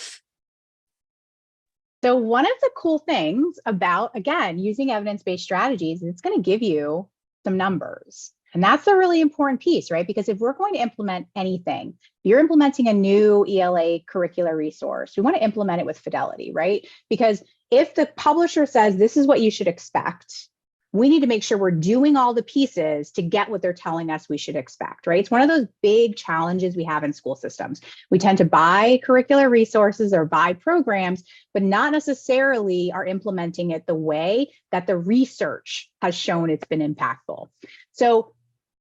So one of the cool things about, again, using evidence-based strategies is it's going to give you some numbers. And that's a really important piece, right? Because if we're going to implement anything, you're implementing a new ELA curricular resource, we want to implement it with fidelity, right? Because if the publisher says this is what you should expect, we need to make sure we're doing all the pieces to get what they're telling us we should expect, right? It's one of those big challenges we have in school systems. We tend to buy curricular resources or buy programs, but not necessarily are implementing it the way that the research has shown it's been impactful. So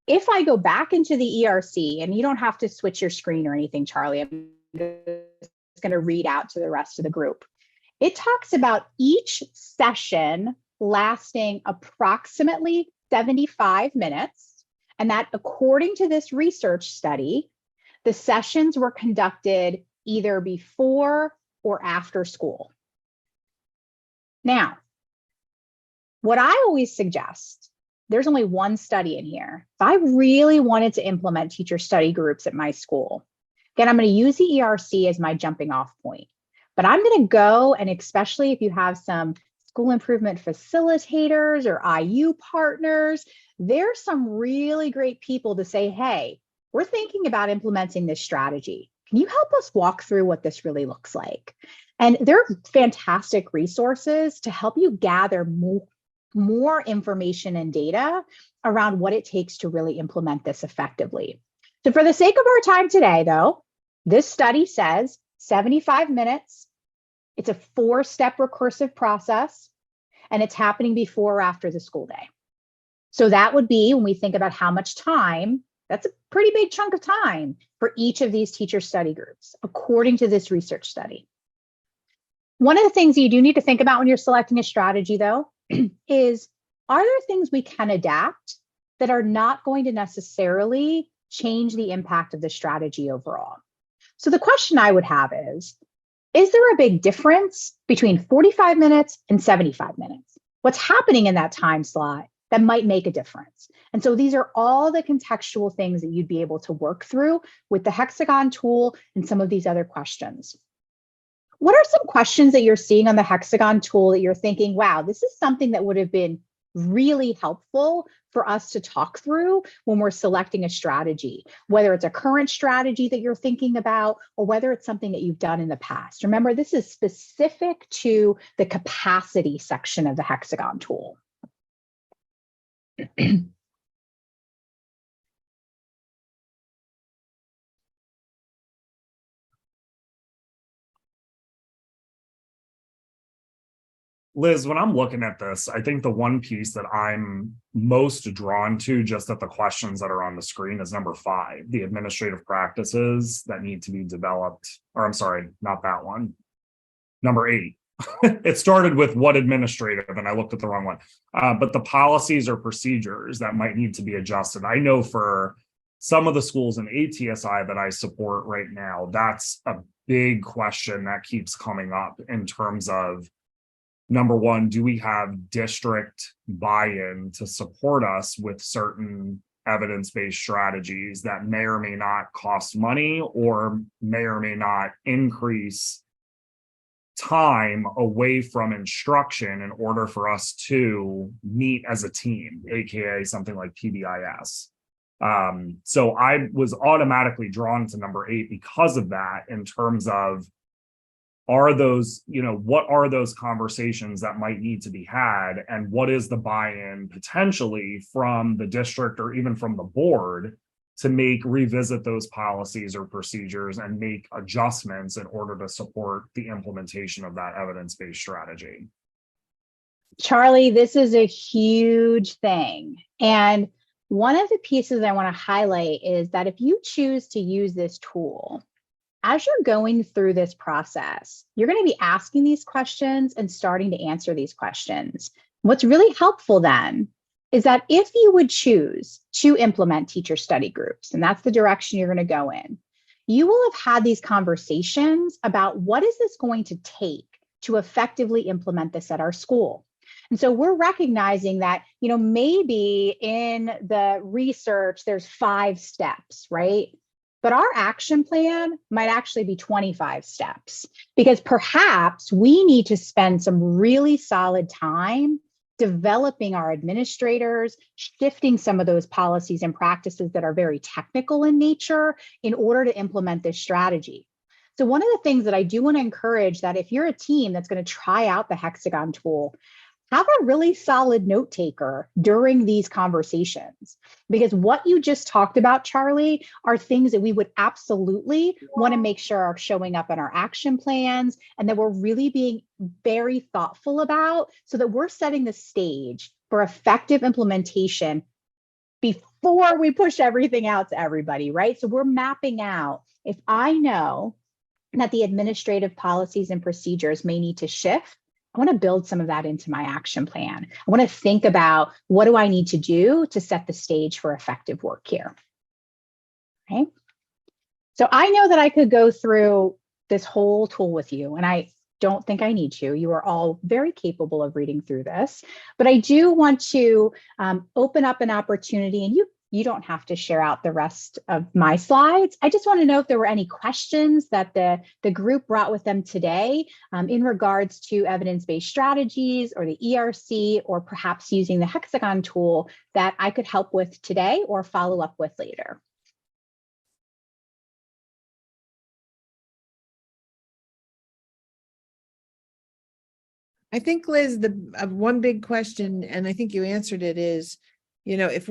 if I go back into the ERC, and you don't have to switch your screen or anything, Charlie, I'm just going to read out to the rest of the group. It talks about each session lasting approximately 75 minutes. And that, according to this research study, the sessions were conducted either before or after school. Now, what I always suggest, there's only one study in here. If I really wanted to implement teacher study groups at my school, again, I'm going to use the ERC as my jumping off point. But I'm going to go, and especially if you have some school improvement facilitators or IU partners, there's some really great people to say, hey, we're thinking about implementing this strategy. Can you help us walk through what this really looks like? And there are fantastic resources to help you gather more information and data around what it takes to really implement this effectively. So for the sake of our time today, though, this study says 75 minutes. It's a 4-step recursive process, and it's happening before or after the school day. So that would be, when we think about how much time, that's a pretty big chunk of time for each of these teacher study groups, according to this research study. One of the things you do need to think about when you're selecting a strategy, though, is, are there things we can adapt that are not going to necessarily change the impact of the strategy overall? So the question I would have is there a big difference between 45 minutes and 75 minutes? What's happening in that time slot that might make a difference? And so these are all the contextual things that you'd be able to work through with the Hexagon tool and some of these other questions. What are some questions that you're seeing on the Hexagon tool that you're thinking, wow, this is something that would have been really helpful for us to talk through when we're selecting a strategy, whether it's a current strategy that you're thinking about or whether it's something that you've done in the past? Remember, this is specific to the capacity section of the Hexagon tool. Liz, when I'm looking at this, I think the one piece that I'm most drawn to just at the questions that are on the screen is number 5, the administrative practices that need to be developed, or I'm sorry, not that one. Number 8. It started with what administrative, and I looked at the wrong one. But the policies or procedures that might need to be adjusted. I know for some of the schools in ATSI that I support right now, that's a big question that keeps coming up in terms of, number one, do we have district buy-in to support us with certain evidence-based strategies that may or may not cost money or may not increase time away from instruction in order for us to meet as a team, aka something like PBIS. So I was automatically drawn to number 8 because of that, in terms of, are those, what are those conversations that might need to be had, and what is the buy-in potentially from the district or even from the board to revisit those policies or procedures and make adjustments in order to support the implementation of that evidence-based strategy. Charlie, this is a huge thing. And one of the pieces I want to highlight is that if you choose to use this tool, as you're going through this process, you're going to be asking these questions and starting to answer these questions. What's really helpful then is that if you would choose to implement teacher study groups, and that's the direction you're going to go in, you will have had these conversations about what is this going to take to effectively implement this at our school. And so we're recognizing that, maybe in the research, there's 5 steps, right? But our action plan might actually be 25 steps, because perhaps we need to spend some really solid time developing our administrators, shifting some of those policies and practices that are very technical in nature in order to implement this strategy. So one of the things that I do want to encourage, that if you're a team that's going to try out the Hexagon tool, have a really solid note taker during these conversations, because what you just talked about, Charlie, are things that we would absolutely want to make sure are showing up in our action plans, and that we're really being very thoughtful about, so that we're setting the stage for effective implementation before we push everything out to everybody, right? So we're mapping out, if I know that the administrative policies and procedures may need to shift, I want to build some of that into my action plan. I want to think about, what do I need to do to set the stage for effective work here? Okay. So I know that I could go through this whole tool with you, and I don't think I need to. You are all very capable of reading through this, but I do want to open up an opportunity, and you don't have to share out the rest of my slides. I just want to know if there were any questions that the group brought with them today in regards to evidence-based strategies or the ERC, or perhaps using the Hexagon tool, that I could help with today or follow up with later. I think, Liz, the one big question, and I think you answered it, is, if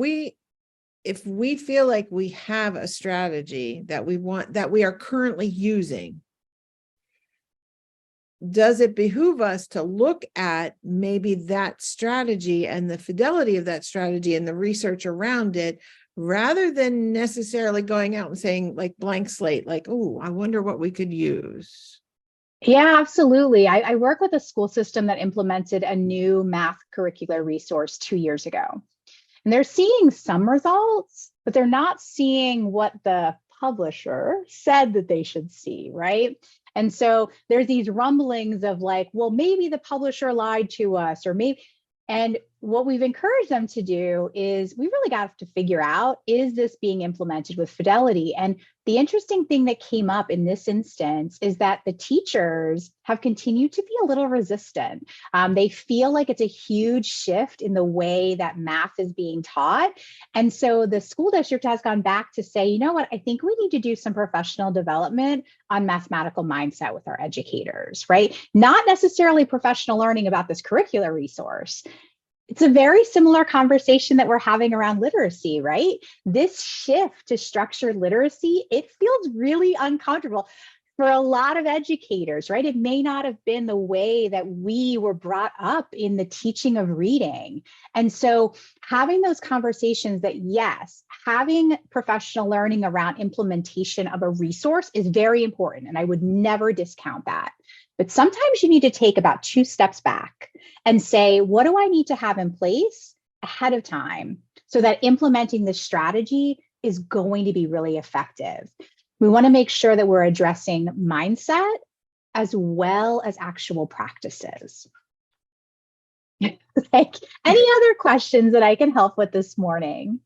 we feel like we have a strategy that we are currently using, does it behoove us to look at maybe that strategy and the fidelity of that strategy and the research around it, rather than necessarily going out and saying, like, blank slate, like, oh, I wonder what we could use? Yeah, absolutely. I work with a school system that implemented a new math curricular resource 2 years ago. And they're seeing some results, but they're not seeing what the publisher said that they should see, right? And so there's these rumblings of like, well, maybe the publisher lied to us, or maybe, and what we've encouraged them to do is we really got to figure out, is this being implemented with fidelity? And the interesting thing that came up in this instance is that the teachers have continued to be a little resistant. They feel like it's a huge shift in the way that math is being taught. And so the school district has gone back to say, you know what, I think we need to do some professional development on mathematical mindset with our educators, right? Not necessarily professional learning about this curricular resource. It's a very similar conversation that we're having around literacy, right? This shift to structured literacy, it feels really uncomfortable for a lot of educators, right? It may not have been the way that we were brought up in the teaching of reading. And so having those conversations that, yes, having professional learning around implementation of a resource is very important, and I would never discount that. But sometimes you need to take about 2 steps back and say, what do I need to have in place ahead of time so that implementing this strategy is going to be really effective? We want to make sure that we're addressing mindset as well as actual practices. Like, any other questions that I can help with this morning?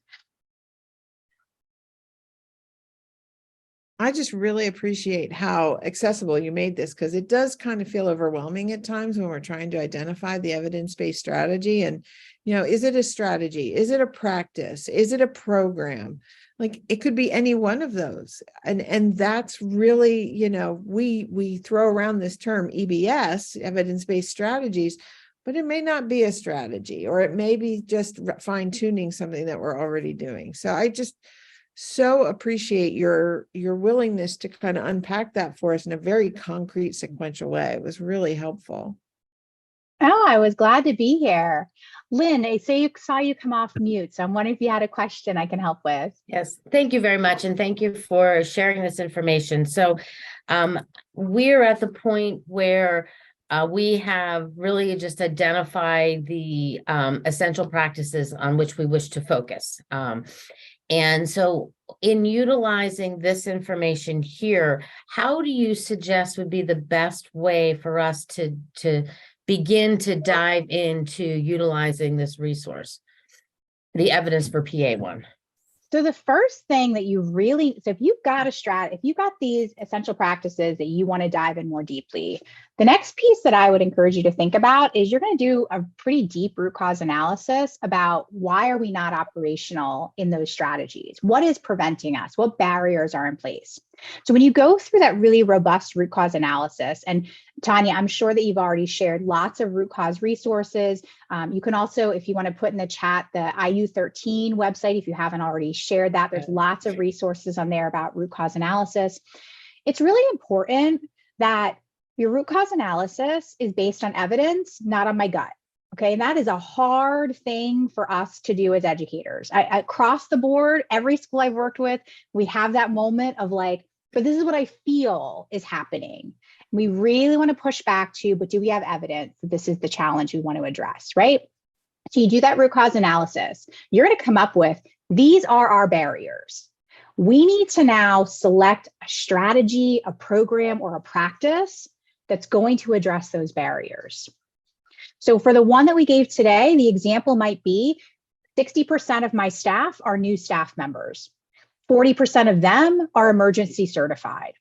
I just really appreciate how accessible you made this, because it does kind of feel overwhelming at times when we're trying to identify the evidence-based strategy. And, you know, is it a strategy? Is it a practice? Is it a program? Like, it could be any one of those. And that's really, you know, we throw around this term EBS, evidence-based strategies, but it may not be a strategy, or it may be just fine-tuning something that we're already doing. So I just so appreciate your willingness to kind of unpack that for us in a very concrete, sequential way. It was really helpful. Oh, I was glad to be here. Lynn, I saw you come off mute, so I'm wondering if you had a question I can help with. Yes, thank you very much. And thank you for sharing this information. So we're at the point where we have really just identified the essential practices on which we wish to focus. And so in utilizing this information here, how do you suggest would be the best way for us to begin to dive into utilizing this resource, the evidence for PA1? So the first thing that you really, so if you've got if you've got these essential practices that you want to dive in more deeply, the next piece that I would encourage you to think about is you're going to do a pretty deep root cause analysis about why are we not operational in those strategies? What is preventing us? What barriers are in place? So when you go through that really robust root cause analysis, and Tanya, I'm sure that you've already shared lots of root cause resources. You can also, if you want to put in the chat, the IU13 website, if you haven't already shared that, there's lots of resources on there about root cause analysis. It's really important that your root cause analysis is based on evidence, not on my gut. Okay, and that is a hard thing for us to do as educators. Across the board, every school I've worked with, we have that moment of like, but this is what I feel is happening. We really want to push back to, but do we have evidence that this is the challenge we want to address, right? So you do that root cause analysis. You're going to come up with, these are our barriers. We need to now select a strategy, a program, or a practice that's going to address those barriers. So for the one that we gave today, the example might be 60% of my staff are new staff members. 40% of them are emergency certified.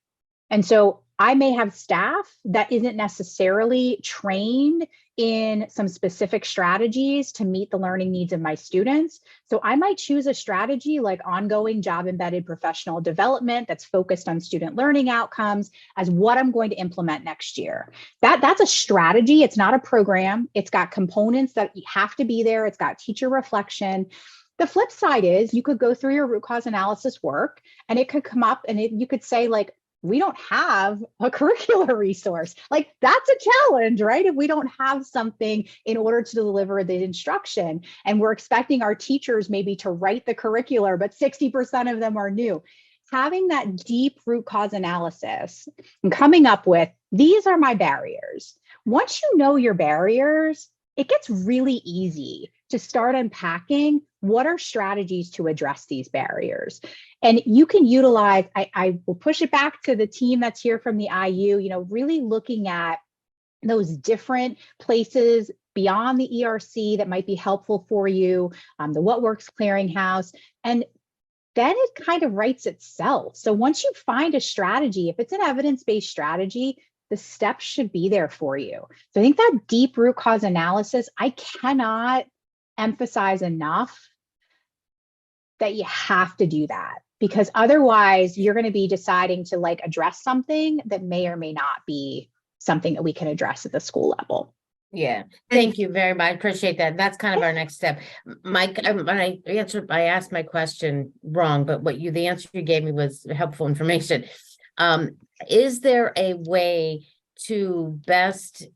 And so I may have staff that isn't necessarily trained in some specific strategies to meet the learning needs of my students. So I might choose a strategy like ongoing job embedded professional development that's focused on student learning outcomes as what I'm going to implement next year. That's a strategy. It's not a program. It's got components that have to be there. It's got teacher reflection. The flip side is you could go through your root cause analysis work and it could come up and you could say like, we don't have a curricular resource. Like that's a challenge, right? If we don't have something in order to deliver the instruction and we're expecting our teachers maybe to write the curricular, but 60% of them are new. Having that deep root cause analysis and coming up with, these are my barriers. Once you know your barriers, it gets really easy to start unpacking what are strategies to address these barriers. And you can utilize, I will push it back to the team that's here from the IU, really looking at those different places beyond the ERC that might be helpful for you, the What Works Clearinghouse, and then it kind of writes itself. So once you find a strategy, if it's an evidence-based strategy, the steps should be there for you. So I think that deep root cause analysis, I cannot emphasize enough that you have to do that, because otherwise you're going to be deciding to like address something that may or may not be something that we can address at the school level. Yeah, thank you very much. I appreciate that. That's kind of our next step. Mike, I asked my question wrong, but the answer you gave me was helpful information. Is there a way to best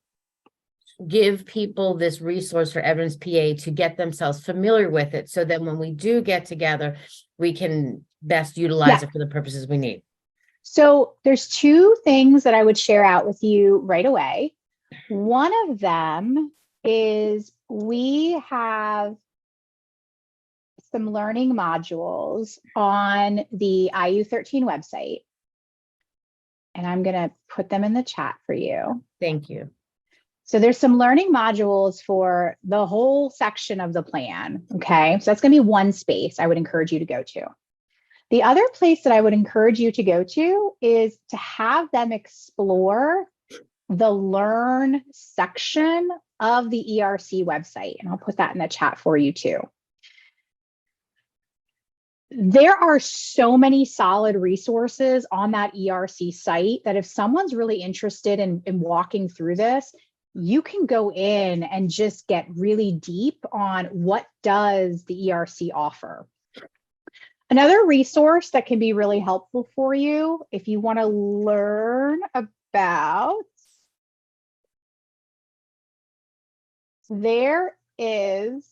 give people this resource for Evidence PA to get themselves familiar with it, so that when we do get together, we can best utilize it for the purposes we need? So there's two things that I would share out with you right away. One of them is we have some learning modules on the IU13 website, and I'm going to put them in the chat for you. Thank you. So there's some learning modules for the whole section of the plan. Okay, so that's going to be one space I would encourage you to go to. The other place that I would encourage you to go to is to have them explore the Learn section of the ERC website. And I'll put that in the chat for you too. There are so many solid resources on that ERC site that if someone's really interested in walking through this, you can go in and just get really deep on what does the ERC offer. Another resource that can be really helpful for you if you want to learn about, there is,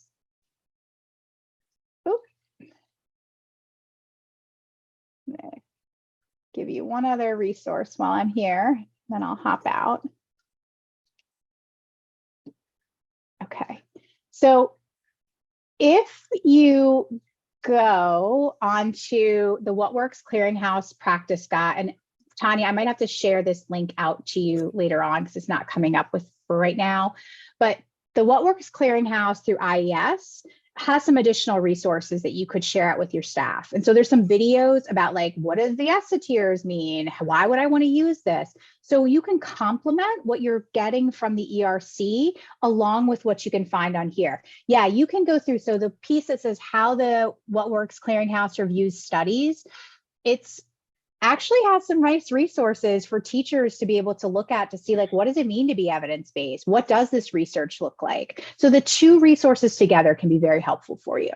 give you one other resource while I'm here, then I'll hop out. Okay, so if you go onto the What Works Clearinghouse practice guide, and Tanya, I might have to share this link out to you later on because it's not coming up with for right now, but the What Works Clearinghouse through IES has some additional resources that you could share out with your staff. And so there's some videos about like, what does the ESSA tiers mean? Why would I want to use this? So you can complement what you're getting from the ERC along with what you can find on here. Yeah, you can go through. So the piece that says how the What Works Clearinghouse reviews studies, it's actually has some nice resources for teachers to be able to look at to see like, what does it mean to be evidence-based? What does this research look like? So the two resources together can be very helpful for you.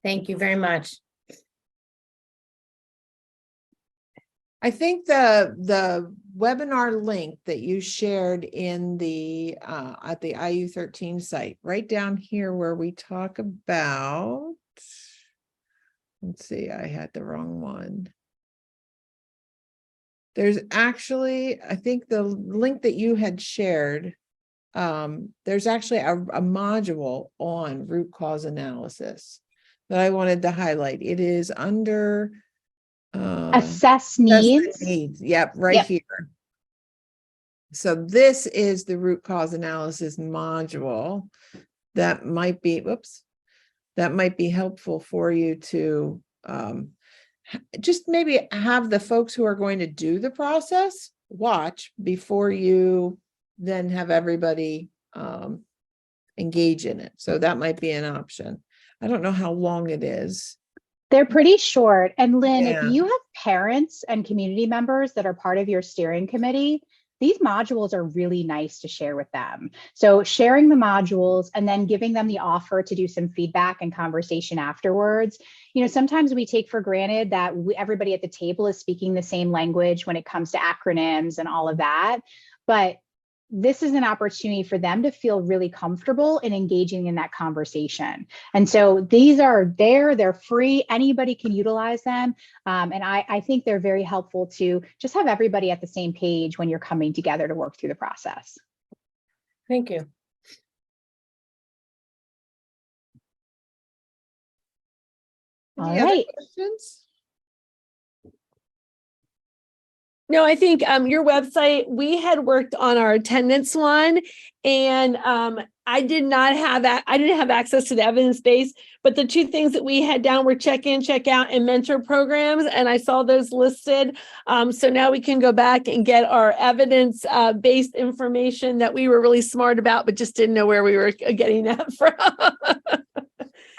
Thank you very much. I think the webinar link that you shared in the at the IU13 site, right down here where we talk about, let's see, I had the wrong one. There's actually, I think the link that you had shared, there's actually a module on root cause analysis that I wanted to highlight. It is under Assess needs. Yep, right here. So this is the root cause analysis module that might be, that might be helpful for you to just maybe have the folks who are going to do the process watch before you then have everybody engage in it. So that might be an option. I don't know how long it is. They're pretty short. And Lynn, Yeah. if you have parents and community members that are part of your steering committee, these modules are really nice to share with them. So sharing the modules and then giving them the offer to do some feedback and conversation afterwards. You know, sometimes we take for granted that everybody at the table is speaking the same language when it comes to acronyms and all of that. But this is an opportunity for them to feel really comfortable in engaging in that conversation. And so these are there, they're free, anybody can utilize them. And I think they're very helpful to just have everybody at the same page when you're coming together to work through the process. Thank you. All Any other right. questions? No, I think your website, we had worked on our attendance one, and I didn't have access to the evidence base, but the two things that we had down were check in, check out, and mentor programs, and I saw those listed. So now we can go back and get our evidence based information that we were really smart about, but just didn't know where we were getting that from.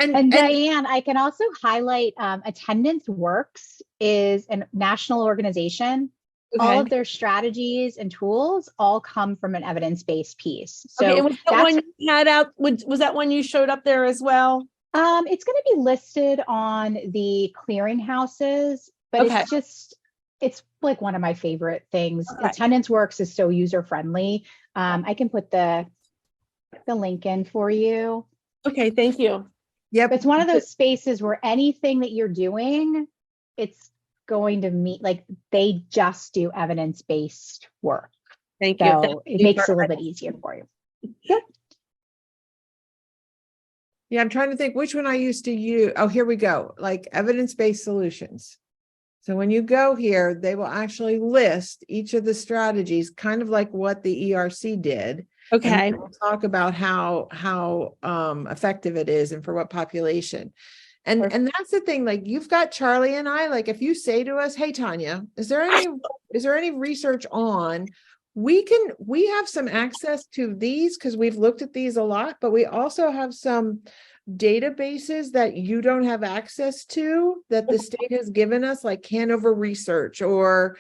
And Diane, I can also highlight Attendance Works is a national organization. All of their strategies and tools all come from an evidence-based piece. So okay, and was that one you had out? Was that one you showed up there as well? It's going to be listed on the clearinghouses, but Okay. it's like one of my favorite things. Okay. Attendance Works is so user-friendly. I can put the link in for you. Okay, thank you. Yep. It's one of those spaces where anything that you're doing, it's going to meet, like they just do evidence-based work. Thank you. So it makes it a little bit easier for you. Yep. Yeah, I'm trying to think which one I used to use. Oh, here we go. Like evidence-based solutions. So when you go here, they will actually list each of the strategies, kind of like what the ERC did. Okay. And we'll talk about how effective it is and for what population. And that's the thing, like you've got Charlie and I, like if you say to us, hey, Tanya, is there any research on, we have some access to these because we've looked at these a lot, but we also have some databases that you don't have access to that the state has given us, like Hanover Research or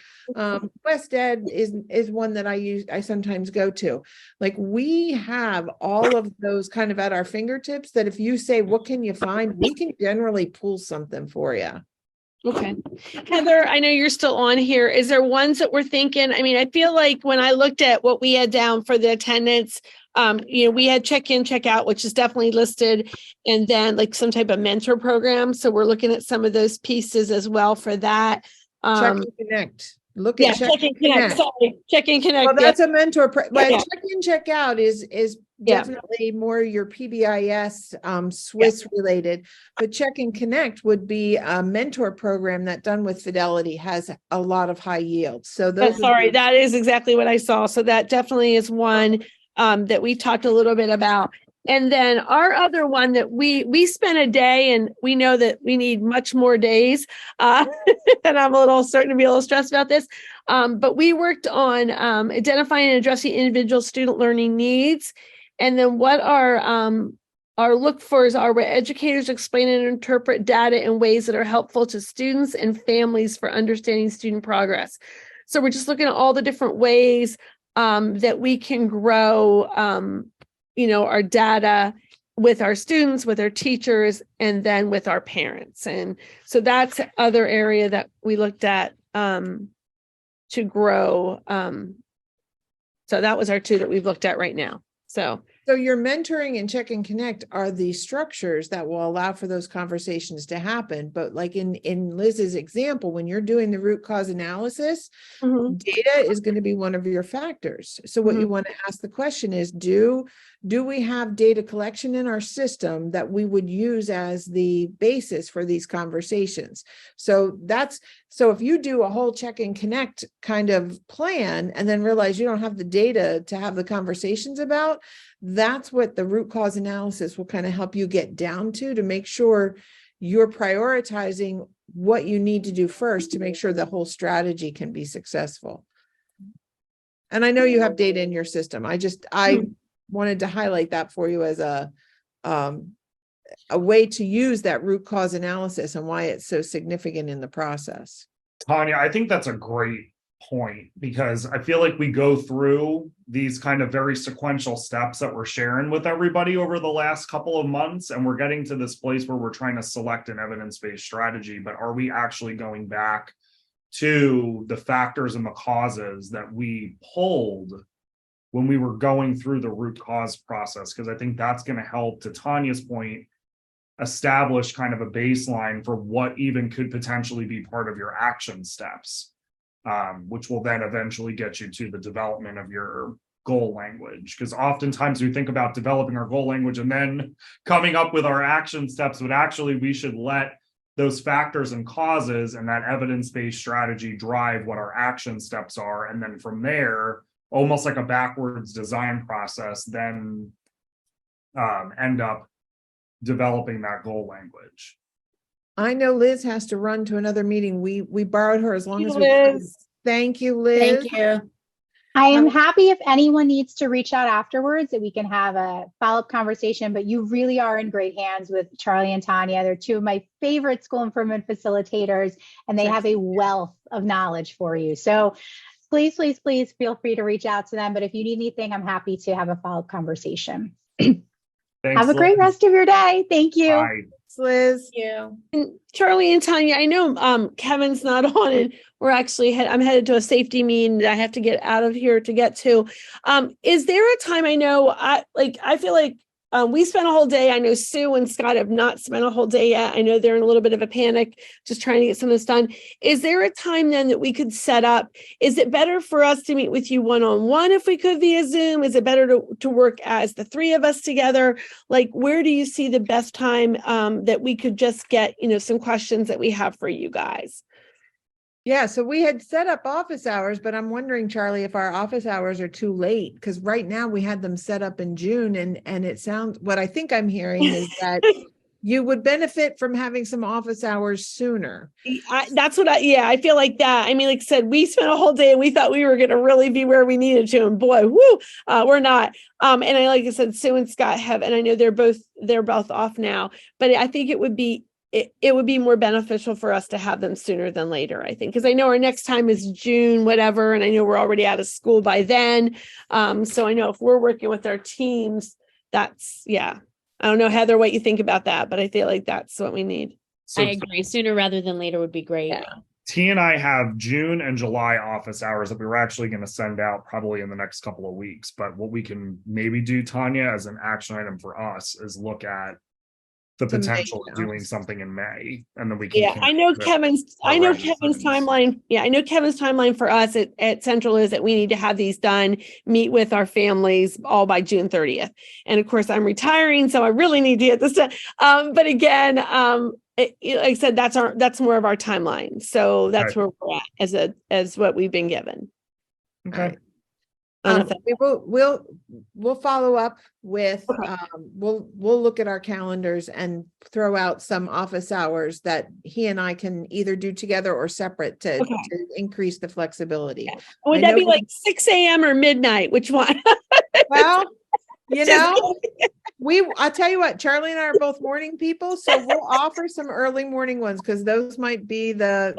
West Ed is one that I sometimes go to. Like we have all of those kind of at our fingertips that if you say, what can you find? We can generally pull something for you. Okay. Heather, I know you're still on here. Is there ones that we're thinking? I mean, I feel like when I looked at what we had down for the attendance, we had check in, check out, which is definitely listed, and then like some type of mentor program. So we're looking at some of those pieces as well for that. Check and connect. Look at check and connect. Sorry, check and connect. Well, that's a mentor. But Yeah. check in, check out is Yeah. definitely more your PBIS Swiss related. But check and connect would be a mentor program that done with Fidelity has a lot of high yield. So those. Sorry, that is exactly what I saw. So that definitely is one that we talked a little bit about. And then our other one that we spent a day, and we know that we need much more days. And I'm starting to be a little stressed about this. But we worked on identifying and addressing individual student learning needs. And then what our look for is where educators explain and interpret data in ways that are helpful to students and families for understanding student progress. So we're just looking at all the different ways that we can grow our data with our students, with our teachers, and then with our parents. And so that's the other area that we looked at to grow. So that was our two that we've looked at right now. So your mentoring and check and connect are the structures that will allow for those conversations to happen. But like in Liz's example, when you're doing the root cause analysis, data is going to be one of your factors. So what you want to ask the question is, do we have data collection in our system that we would use as the basis for these conversations? So if you do a whole check and connect kind of plan and then realize you don't have the data to have the conversations about, that's what the root cause analysis will kind of help you get down to make sure you're prioritizing what you need to do first to make sure the whole strategy can be successful. And I know you have data in your system. I wanted to highlight that for you as a way to use that root cause analysis and why it's so significant in the process. Tanya, I think that's a great point because I feel like we go through these kind of very sequential steps that we're sharing with everybody over the last couple of months, and we're getting to this place where we're trying to select an evidence-based strategy, but are we actually going back to the factors and the causes that we pulled when we were going through the root cause process? Because I think that's going to help, to Tanya's point, establish kind of a baseline for what even could potentially be part of your action steps. Which will then eventually get you to the development of your goal language. Because oftentimes we think about developing our goal language and then coming up with our action steps, but actually we should let those factors and causes and that evidence-based strategy drive what our action steps are. And then from there, almost like a backwards design process, then end up developing that goal language. I know Liz has to run to another meeting. We borrowed her as long as we Liz. could. Thank you, Liz. Thank you. I am happy if anyone needs to reach out afterwards that we can have a follow-up conversation, but you really are in great hands with Charlie and Tanya. They're two of my favorite school improvement facilitators, and they have a wealth of knowledge for you. So please, please, please feel free to reach out to them. But if you need anything, I'm happy to have a follow-up conversation. Thanks, Have a great Liz. rest of your day. Thank you. Bye. Liz. And Charlie and Tanya, I know Kevin's not on, and we're actually I'm headed to a safety meeting that I have to get out of here to get to. Is there a time? I know I feel like we spent a whole day. I know Sue and Scott have not spent a whole day yet. I know they're in a little bit of a panic, just trying to get some of this done. Is there a time then that we could set up? Is it better for us to meet with you one-on-one if we could via Zoom? Is it better to work as the three of us together? Like, where do you see the best time that we could just get, some questions that we have for you guys? Yeah, so we had set up office hours, but I'm wondering, Charlie, if our office hours are too late, because right now we had them set up in June, and it sounds, what I think I'm hearing is that you would benefit from having some office hours sooner. I feel like that. I mean, like I said, we spent a whole day and we thought we were going to really be where we needed to, and boy, we're not. And like I said, Sue and Scott have, and I know they're both off now, but I think it would be more beneficial for us to have them sooner than later, I think, because I know our next time is June, whatever. And I know we're already out of school by then. So I know if we're working with our teams, I don't know, Heather, what you think about that, but I feel like that's what we need. So I agree. Sooner rather than later would be great. Yeah. T and I have June and July office hours that we were actually going to send out probably in the next couple of weeks. But what we can maybe do, Tanya, as an action item for us is look at the The May potential of doing calendar. something in May, and then we can. Yeah, I know Kevin's regular timeline. Yeah, I know Kevin's timeline for us at Central is that we need to have these done, meet with our families all by June 30th. And of course, I'm retiring, so I really need to get this done. But again, like I said, that's more of our timeline. So that's where we're at as what we've been given. Okay. We'll follow up with, Okay. we'll look at our calendars and throw out some office hours that he and I can either do together or separate to increase the flexibility. Yeah. Would I that know be like 6 a.m. or midnight? Which one? Well, Just- I'll tell you what, Charlie and I are both morning people, so we'll offer some early morning ones because those might be the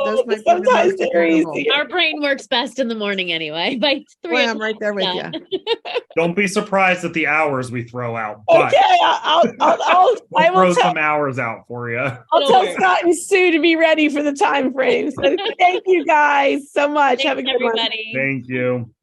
Sometimes most they're attainable. easy. Our brain works best in the morning anyway. By 3 Well, I'm o'clock, right there with done. you. Don't be surprised at the hours we throw out, but Okay, I we'll will throw tell. some hours out for you. I'll tell Scott and Sue to be ready for the time frame. So thank you guys so much. Have a Thanks, good one. everybody. Thank you.